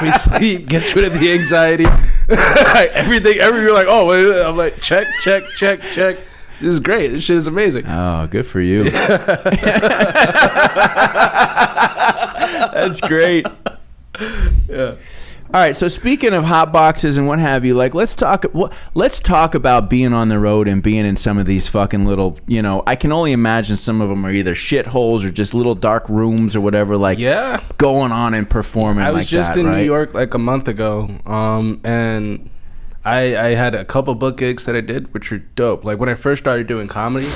me sleep, gets rid of the anxiety. Everything, you're like, oh, I'm like, check. This is great. This shit is amazing. Oh, good for you. That's great. Yeah. All right, so speaking of hot boxes and what have you, like let's talk about being on the road and being in some of these fucking little, you know, I can only imagine some of them are either shitholes or just little dark rooms or whatever, like going on and performing. I was like just that, in right? New York like a month ago, and I had a couple book gigs that I did, which are dope. Like when I first started doing comedy,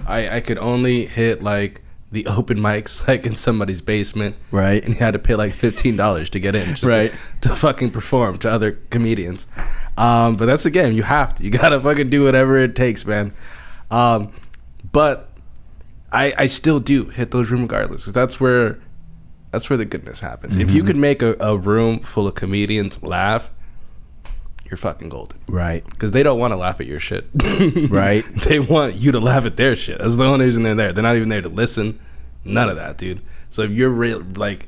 I could only hit like the open mics like in somebody's basement, right? And you had to pay like $15 to get in, just to fucking perform to other comedians. But that's the game. You gotta fucking do whatever it takes, man. But I still do hit those rooms regardless, because that's where the goodness happens. Mm-hmm. If you could make a room full of comedians laugh, you're fucking golden. Right. Because they don't want to laugh at your shit. Right. They want you to laugh at their shit. That's the only reason they're there. They're not even there to listen. None of that, dude. So if you're real, like,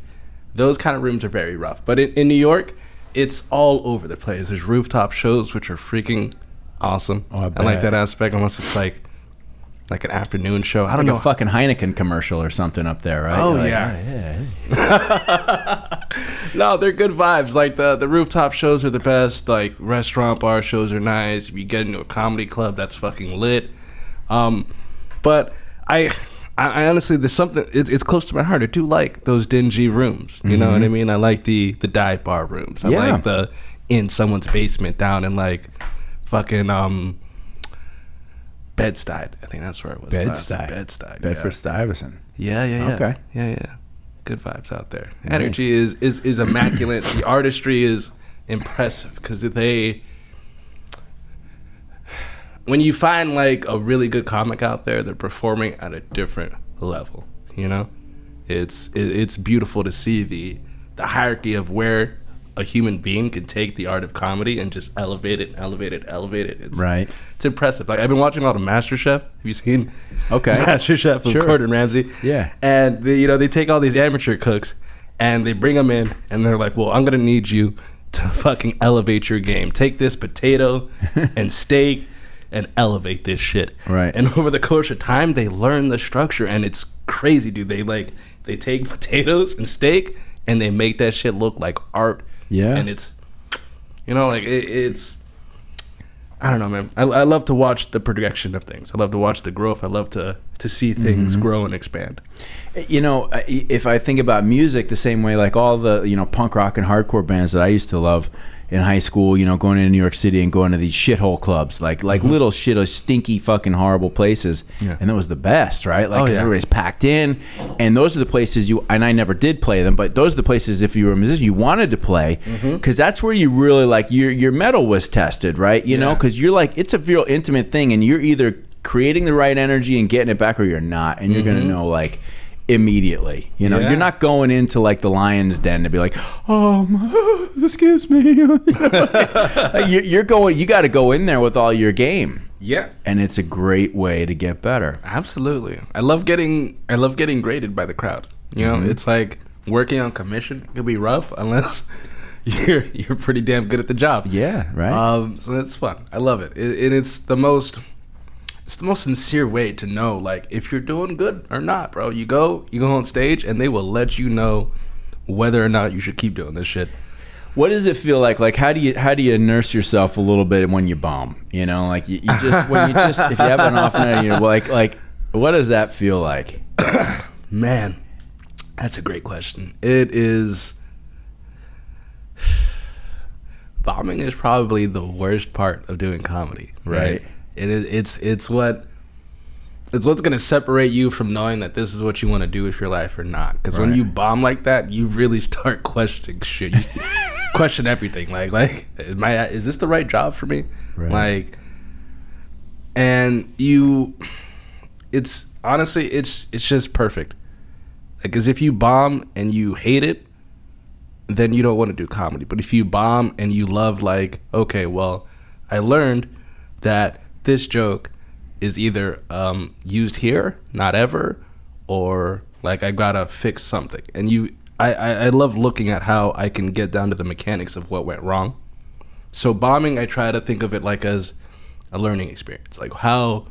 those kind of rooms are very rough. But in New York, it's all over the place. There's rooftop shows, which are freaking awesome. I like that aspect, unless it's like an afternoon show. I don't know. A fucking Heineken commercial or something up there, right? Oh, like, yeah. No, they're good vibes. Like the rooftop shows are the best. Like restaurant bar shows are nice. If you get into a comedy club, that's fucking lit. But I honestly, there's something. It's close to my heart. I do like those dingy rooms. You know what I mean? I like the dive bar rooms. I like the in someone's basement down in like fucking Bed-Stuy. I think that's where it was. Bed-Stuy. Bedford-Stuyvesant. Yeah. Okay. Yeah. Good vibes out there. Nice. Energy is immaculate. The artistry is impressive, because when you find like a really good comic out there, they're performing at a different level. You know, it's beautiful to see the hierarchy of where a human being can take the art of comedy and just elevate it. It's impressive. Like I've been watching a lot of MasterChef. Have you seen MasterChef with Gordon Ramsay? Yeah. And they take all these amateur cooks and they bring them in and they're like, well, I'm going to need you to fucking elevate your game. Take this potato and steak and elevate this shit. Right. And over the course of time, they learn the structure, and it's crazy, dude. They take potatoes and steak and they make that shit look like art. Yeah. And it's, it's, I don't know, man. I love to watch the progression of things. I love to watch the growth. I love to see things grow and expand. You know, if I think about music the same way, like all the, punk rock and hardcore bands that I used to love in high school, going into New York City and going to these shithole clubs, like little shit, stinky fucking horrible places. Yeah. And that was the best, right? Like everybody's packed in, and those are the places and I never did play them, but those are the places, if you were a musician, you wanted to play, because that's where you really like your metal was tested, right? You know, because you're like, it's a real intimate thing, and you're either creating the right energy and getting it back, or you're not, and you're gonna know like immediately. You're not going into like the lion's den to be like, excuse me. You're going, you got to go in there with all your game. Yeah. And it's a great way to get better. Absolutely. I love getting graded by the crowd. It's like working on commission. It could be rough unless you're pretty damn good at the job. Yeah, right. So it's fun. I love it. It's the most sincere way to know, like, if you're doing good or not, bro. You go on stage and they will let you know whether or not you should keep doing this shit. What does it feel like? Like, how do you nurse yourself a little bit when you bomb? Like you just if you have an off night, you're like what does that feel like? Man, that's a great question. It is. Bombing is probably the worst part of doing comedy, right? It's what's gonna separate you from knowing that this is what you want to do with your life or not. Because when you bomb like that, you really start questioning shit. You question everything. Like, is this the right job for me? Right. Like, and it's honestly, it's just perfect. Like, because if you bomb and you hate it, then you don't want to do comedy. But if you bomb and you love, like, okay, well, I learned that this joke is either used here, not ever, or like I gotta fix something. And I love looking at how I can get down to the mechanics of what went wrong. So bombing, I try to think of it like as a learning experience. Like how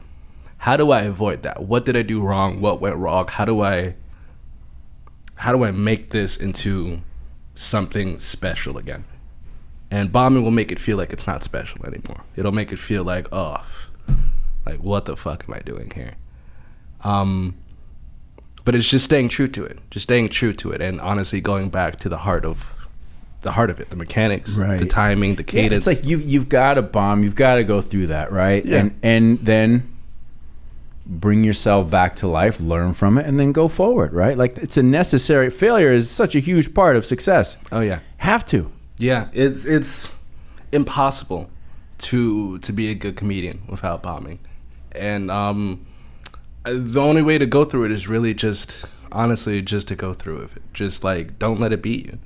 do I avoid that? What did I do wrong? What went wrong? How do I make this into something special again? And bombing will make it feel like it's not special anymore. It'll make it feel like, oh, like what the fuck am I doing here? But it's just staying true to it, and honestly going back to the heart of it, the mechanics, right. the timing, the cadence. Yeah, it's like you've got to bomb, you've got to go through that, right? Yeah. And then bring yourself back to life, learn from it, and then go forward, right? Like it's a necessary. Failure is such a huge part of success. Oh yeah, have to. Yeah, it's impossible to be a good comedian without bombing, and the only way to go through it is really just to go through it. Just like don't let it beat you.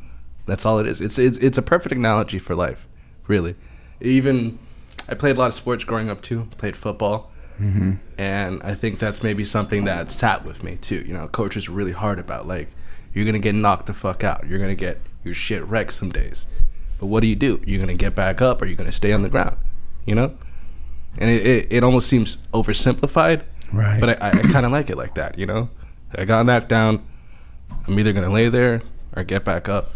That's all it is. It's a perfect analogy for life, really. Even I played a lot of sports growing up too. Played football, and I think that's maybe something that sat with me too. You know, coaches are really hard about like you're gonna get knocked the fuck out. You're gonna get your shit wrecked some days. But what do? You're gonna get back up, or you're gonna stay on the ground. You know, and it almost seems oversimplified. Right. But I kind of like it like that, you know? I got knocked down. I'm either going to lay there or get back up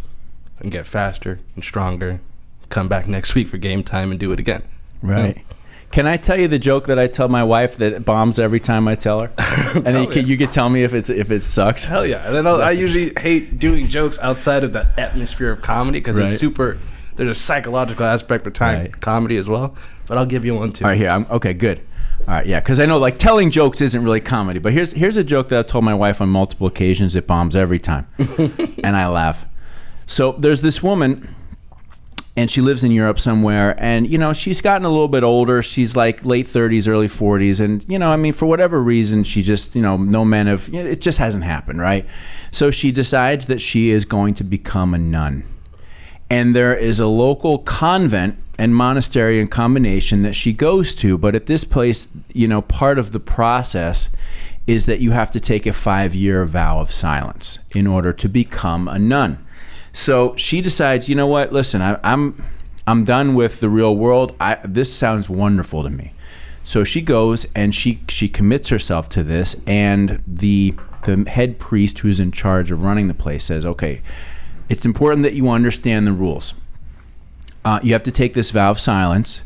and get faster and stronger, come back next week for game time and do it again. Right. You know? Can I tell you the joke that I tell my wife that bombs every time I tell her? And then you could tell me if it sucks? Hell yeah. And then I usually hate doing jokes outside of the atmosphere of comedy because it's super... There's a psychological aspect of comedy as well. But I'll give you one too. All right, here. Okay, good. All right, yeah, because I know like telling jokes isn't really comedy, but here's a joke that I've told my wife on multiple occasions. It bombs every time, and I laugh. So there's this woman, and she lives in Europe somewhere, and you know she's gotten a little bit older. She's like late 30s, early 40s, and you know I mean for whatever reason she just no men have it just hasn't happened, right? So she decides that she is going to become a nun, and there is a local convent and monastery in combination that she goes to, but at this place, part of the process is that you have to take a 5-year vow of silence in order to become a nun. So she decides, you know what? Listen, I'm done with the real world. This sounds wonderful to me. So she goes and she commits herself to this, and the head priest who's in charge of running the place says, okay, it's important that you understand the rules. You have to take this vow of silence,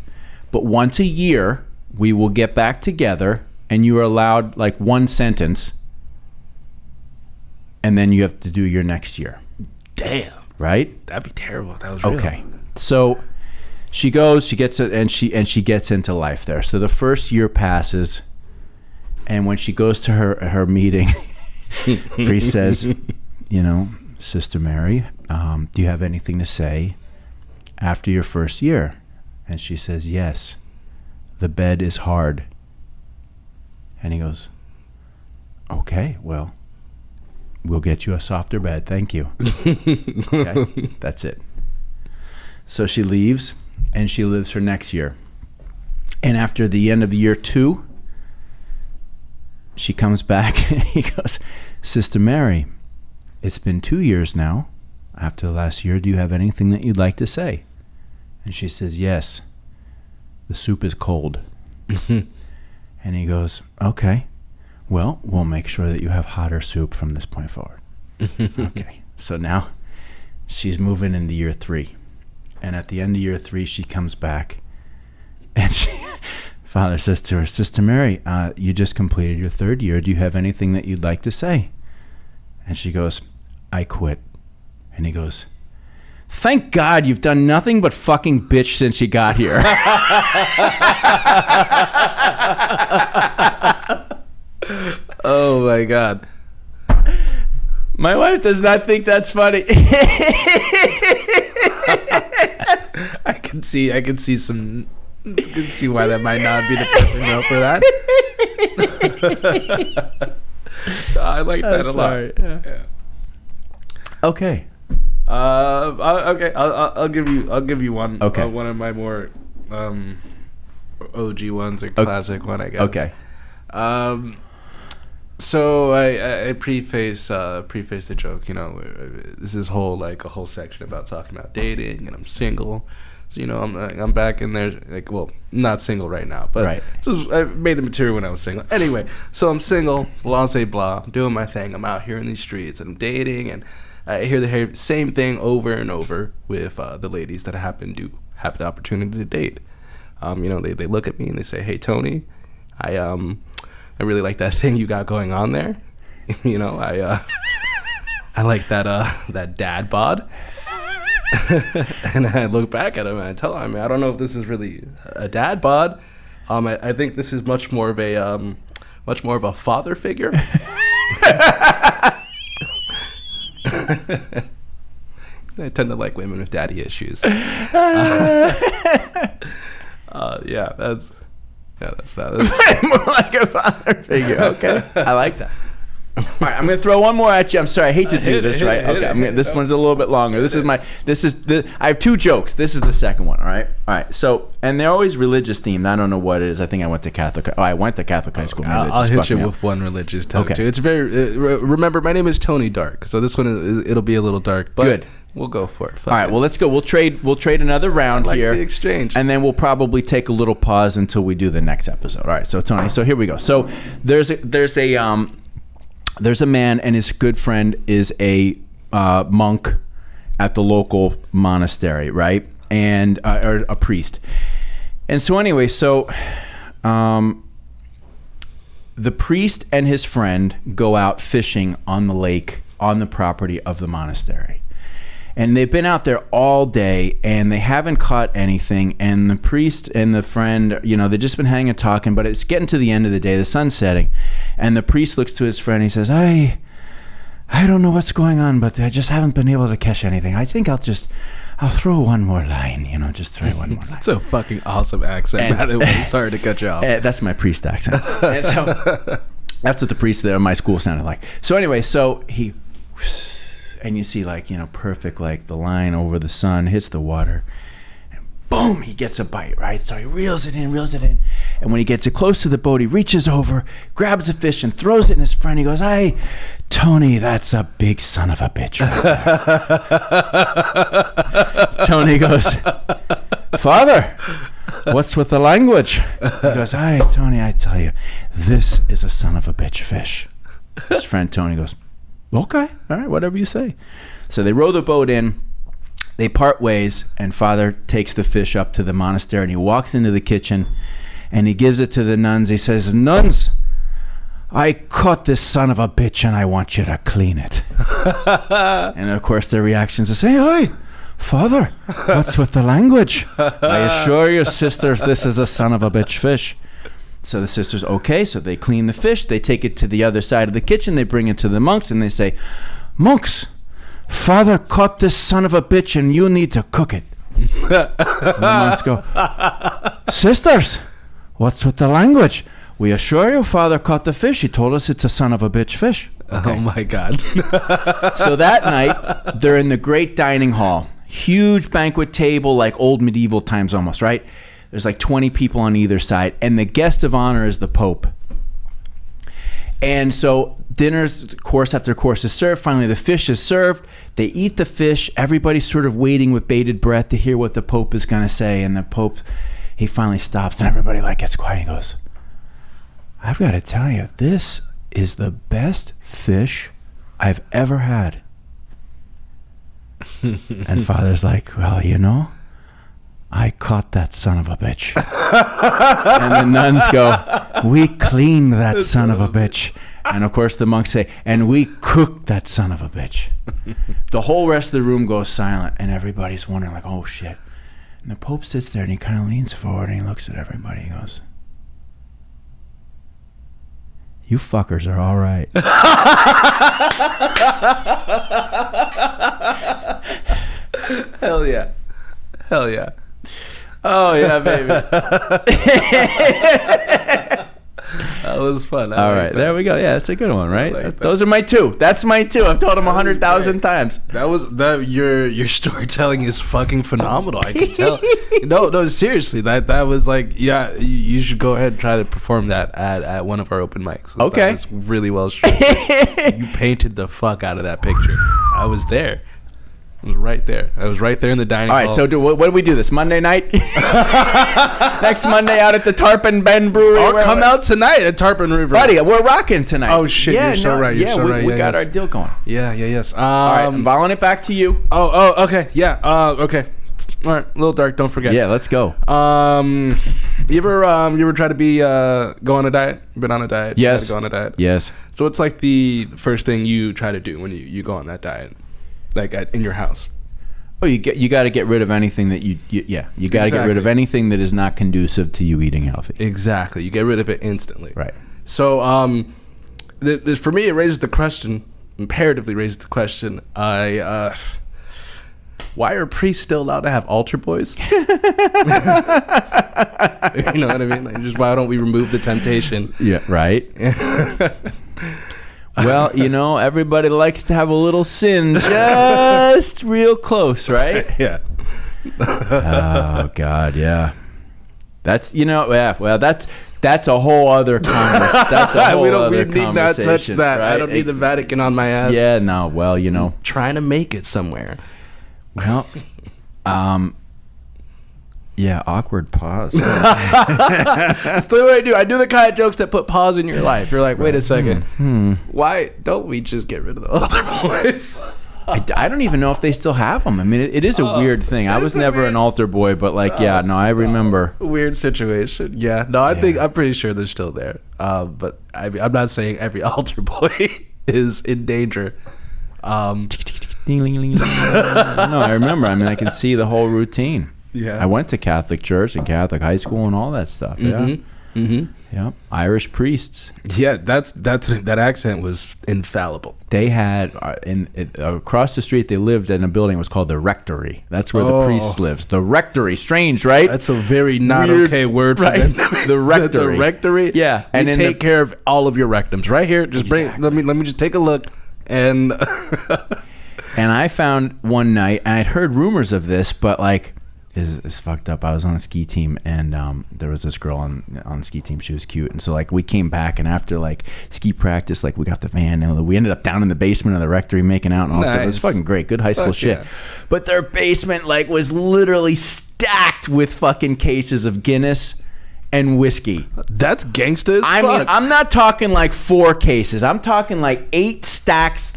but once a year, we will get back together, and you are allowed like one sentence, and then you have to do your next year. Damn. Right? That'd be terrible if that was real. Okay. So she goes, she gets it, and she gets into life there. So the first year passes, and when she goes to her meeting, priest says, Sister Mary, do you have anything to say after your first year? And she says, yes, the bed is hard. And he goes, okay, well, we'll get you a softer bed. Thank you. Okay, that's it. So she leaves, and she lives her next year. And after the end of year 2, she comes back, and he goes, Sister Mary, it's been 2 years now. After the last year, do you have anything that you'd like to say? And she says, yes, the soup is cold. And he goes, okay, well, we'll make sure that you have hotter soup from this point forward. Okay, so now she's moving into year 3. And at the end of year 3, she comes back, and Father says to her, Sister Mary, you just completed your 3rd year. Do you have anything that you'd like to say? And she goes, I quit. And he goes, thank God you've done nothing but fucking bitch since you got here. Oh my God. My wife does not think that's funny. I can see why that might not be the perfect note for that. I like that a lot. Yeah. Okay. Okay. I'll give you one. Okay. One of my more OG ones, or classic one, I guess. Okay. So I preface the joke. This is a whole section about talking about dating, and I'm single. So, I'm back in there, like, well, not single right now, but Right. So I made the material when I was single. Anyway, so I'm single, blah, say blah, I'm doing my thing. I'm out here in these streets and I'm dating, and I hear the same thing over and over with the ladies that I happen to have the opportunity to date. They look at me and they say, "Hey, Tony, I really like that thing you got going on there. I like that dad bod." And I look back at him and I tell him, I don't know if this is really a dad bod. I think this is much more of a father figure. I tend to like women with daddy issues. Yeah, that's that. More like a father figure. Okay, I like that. All right, I'm gonna throw one more at you. I'm sorry, I hate to do this, right? Okay, this one's a little bit longer. I have two jokes. This is the second one. All right. So, and they're always religious themed. I don't know what it is. I think I went to Catholic. I went to Catholic high school. Maybe I'll hit you with one religious tone too. It's very. Remember, my name is Tony Dark, so this one it'll be a little dark, but good. We'll go for it. All right. Well, let's go. We'll trade another round here. The exchange, and then we'll probably take a little pause until we do the next episode. All right. So Tony. So here we go. So there's a man, and his good friend is a monk at the local monastery, right? And or a priest. And so anyway, the priest and his friend go out fishing on the lake on the property of the monastery. And they've been out there all day and they haven't caught anything. And the priest and the friend, they've just been hanging talking, but it's getting to the end of the day, the sun's setting. And the priest looks to his friend, he says, I don't know what's going on, but I just haven't been able to catch anything. I think I'll throw one more line, just throw one more line. That's a fucking awesome accent, by the way. Sorry to cut you off. That's my priest accent. And so that's what the priest there at my school sounded like. So anyway, and you see perfect, the line over the sun hits the water. And boom, he gets a bite, right? So he reels it in. And when he gets it close to the boat, he reaches over, grabs the fish and throws it in his friend. He goes, "Hey, Tony, that's a big son of a bitch right there." Tony goes, "Father, what's with the language?" He goes, "Hey, Tony, I tell you, this is a son of a bitch fish." His friend Tony goes, "Okay, all right, whatever you say." So they row the boat in, they part ways, and Father takes the fish up to the monastery, and he walks into the kitchen, and he gives it to the nuns. He says, "Nuns, I caught this son of a bitch, and I want you to clean it." And of course, their reactions are saying, "Hey, Father, what's with the language? I assure you, sisters, this is a son of a bitch fish." So the sisters, okay, so they clean the fish, they take it to the other side of the kitchen, they bring it to the monks, and they say, "Monks, Father caught this son of a bitch, and you need to cook it." And the monks go, "Sisters, what's with the language? We assure you, Father caught the fish. He told us it's a son of a bitch fish." Okay. Oh my God. So that night, they're in the great dining hall. Huge banquet table, like old medieval times almost, right? There's 20 people on either side, and the guest of honor is the Pope. And so dinner's course after course is served. Finally, the fish is served. They eat the fish. Everybody's sort of waiting with bated breath to hear what the Pope is going to say. And the Pope, he finally stops, and everybody gets quiet. He goes, "I've got to tell you, this is the best fish I've ever had." And Father's like, "Well, I caught that son of a bitch." And the nuns go, "We cleaned that son of a bitch." And of course the monks say, "And we cooked that son of a bitch." The whole rest of the room goes silent, and everybody's wondering "Oh shit." And the Pope sits there and he kind of leans forward and he looks at everybody. He goes, "You fuckers are all right." Hell yeah. Hell yeah. Oh yeah, baby. That was fun. All right, there we go. Yeah, that's a good one, right? Those are my two. That's my two. I've told them 100,000 times. Your storytelling is fucking phenomenal. I can tell. No, seriously. That was yeah. You should go ahead and try to perform that at one of our open mics. Okay. That was really well structured. You painted the fuck out of that picture. I was there. I was right there. I was right there in the dining hall. All right, so what do we do this Monday night? Next Monday out at the Tarpon Bend Brewery. Or come out tonight at Tarpon River. Buddy, we're rocking tonight. Oh, shit, you're so right. You're so right. We got our deal going. Yeah, yes. All right, I'm volleying it back to you. Oh, okay. Yeah, okay. All right, a little dark, don't forget. Yeah, let's go. You ever try to go on a diet? Been on a diet? Yes. Go on a diet? Yes. So what's like the first thing you try to do when you go on that diet? Like in your house? Oh, you got to get rid of anything that you got to get rid of anything that is not conducive to you eating healthy. Exactly. You get rid of it instantly. Right. So for me, it raises the question, imperatively raises the question, why are priests still allowed to have altar boys? You know what I mean? Like, just why don't we remove the temptation? Yeah, right. Well, everybody likes to have a little sin just real close, right? Yeah. Oh God, yeah. That's that's a whole other conversation. That's a whole other conversation. We need not touch that. Right? I don't need the Vatican on my ass. Yeah, no. Well, trying to make it somewhere. Well, yeah, awkward pause. That's the way I do. I do the kind of jokes that put pause in your life. You're like, wait a second. Why don't we just get rid of the altar boys? I don't even know if they still have them. I mean, it is a weird thing. I was never an altar boy, but I remember. Weird situation. Yeah. No, I'm pretty sure they're still there. But I'm not saying every altar boy is in danger. No, I remember. I mean, I can see the whole routine. Yeah. I went to Catholic church and Catholic high school and all that stuff. Yeah. Yeah. Irish priests. Yeah, that accent was infallible. They had across the street. They lived in a building. It was called the rectory. That's where the priest lives. The rectory. Strange, right? That's a very not weird, okay word for right? them. The rectory. The rectory. Yeah, and they take care of all of your rectums right here. Just exactly. Let me just take a look and. And I found one night, and I'd heard rumors of this, but it's fucked up. I was on a ski team, and there was this girl on the ski team. She was cute, and so we came back, and after ski practice, we got the van, and we ended up down in the basement of the rectory making out and all that stuff. It was fucking great, good high school shit. Yeah. But their basement was literally stacked with fucking cases of Guinness and whiskey. That's gangsta as fuck. I mean, I'm not talking 4 cases. I'm talking 8 stacks,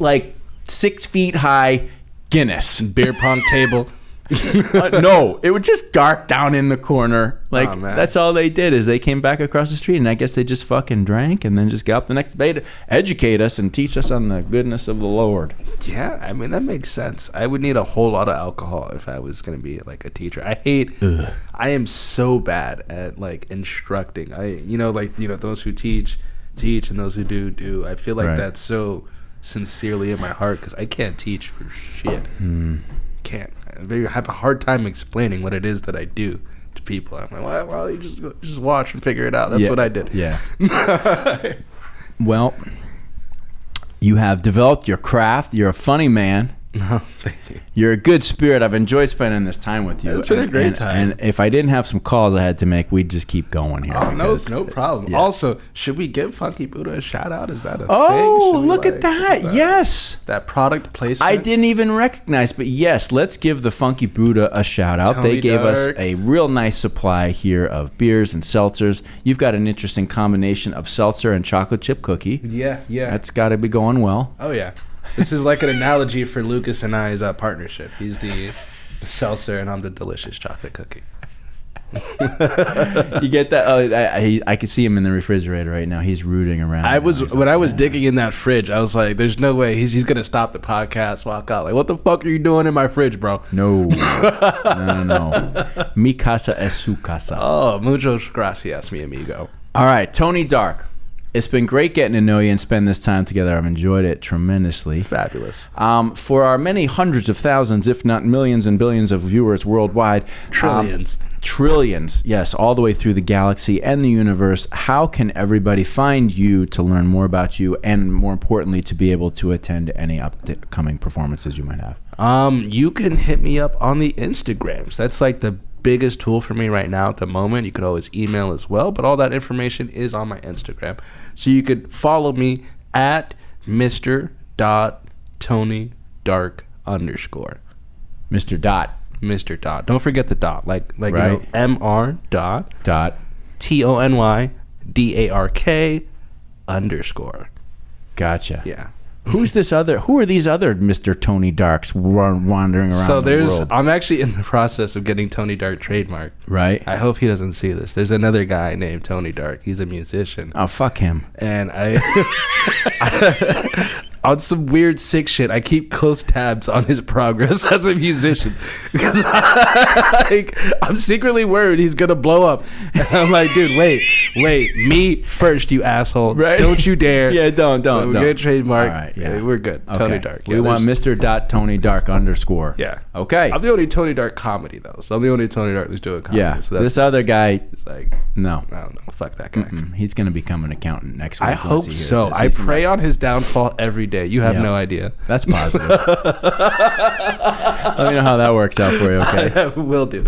6 feet high Guinness. Beer pong table. No, it was just dark down in the corner. Man. That's all they did is they came back across the street, and I guess they just fucking drank and then just got up the next day to educate us and teach us on the goodness of the Lord. Yeah, I mean, that makes sense. I would need a whole lot of alcohol if I was going to be a teacher. I am so bad at instructing. Those who teach, and those who do. I feel like that's so sincerely in my heart because I can't teach for shit. Can't. I have a hard time explaining what it is that I do to people. I'm like, well, you just watch and figure it out. That's what I did. Yeah. Well, you have developed your craft. You're a funny man. Oh, thank you. You're a good spirit. I've enjoyed spending this time with you. It's been a great time. And if I didn't have some calls I had to make, we'd just keep going here. Oh, no problem. Yeah. Also, should we give Funky Buddha a shout out? Is that a thing? Oh, look at that. Yes. That product placement. I didn't even recognize, but yes, let's give the Funky Buddha a shout out. They gave us a real nice supply here of beers and seltzers. You've got an interesting combination of seltzer and chocolate chip cookie. Yeah. That's got to be going well. Oh, yeah. This is like an analogy for Lucas and I's partnership. He's the seltzer and I'm the delicious chocolate cookie. You get that? Oh, I can see him in the refrigerator right now. He's rooting around. When I was digging in that fridge, I was like, "There's no way he's gonna stop the podcast, walk out. Like, what the fuck are you doing in my fridge, bro?" No. Mi casa es su casa. Oh, muchas gracias, mi amigo. All right, Tony Dark. It's been great getting to know you and spend this time together. I've enjoyed it tremendously. Fabulous. For our many hundreds of thousands, if not millions and billions of viewers worldwide. Trillions, yes, all the way through the galaxy and the universe. How can everybody find you to learn more about you and, more importantly, to be able to attend any upcoming performances you might have? You can hit me up on the Instagrams. That's the biggest tool for me right now at the moment. You could always email as well, but all that information is on my Instagram. So you could follow me at Mr.TonyDark_. Mr. Dot. Mr. Dot. Don't forget the dot. Like Right. you know, MR dot Dot. TONY DARK _. Gotcha. Yeah. Who are these other Mr. Tony Darks wandering around So the world? I'm actually in the process of getting Tony Dark trademarked. Right. I hope he doesn't see this. There's another guy named Tony Dark. He's a musician. Oh, fuck him. And on some weird sick shit, I keep close tabs on his progress as a musician because I'm secretly worried he's gonna blow up. And I'm like, dude, wait, me first, you asshole! Right. Don't you dare! Yeah, don't. So we get a trademark. All right, yeah. We're good. Okay. Tony Dark. We want Mr. Dot Tony Dark _. Yeah. Okay. I'm the only Tony Dark comedy though, so I'm the only Tony Dark who's doing comedy. Yeah. So This other guy, it's like, no. I don't know. Fuck that guy. He's going to become an accountant next week. I once hope he hears so. this. I He's gonna- pray on his downfall every day. You have Yeah. no idea. That's positive. Let me know how that works out for you, okay? Will do.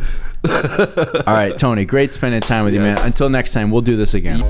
All right, Tony, great spending time with you, Yes. man. Until next time, we'll do this again.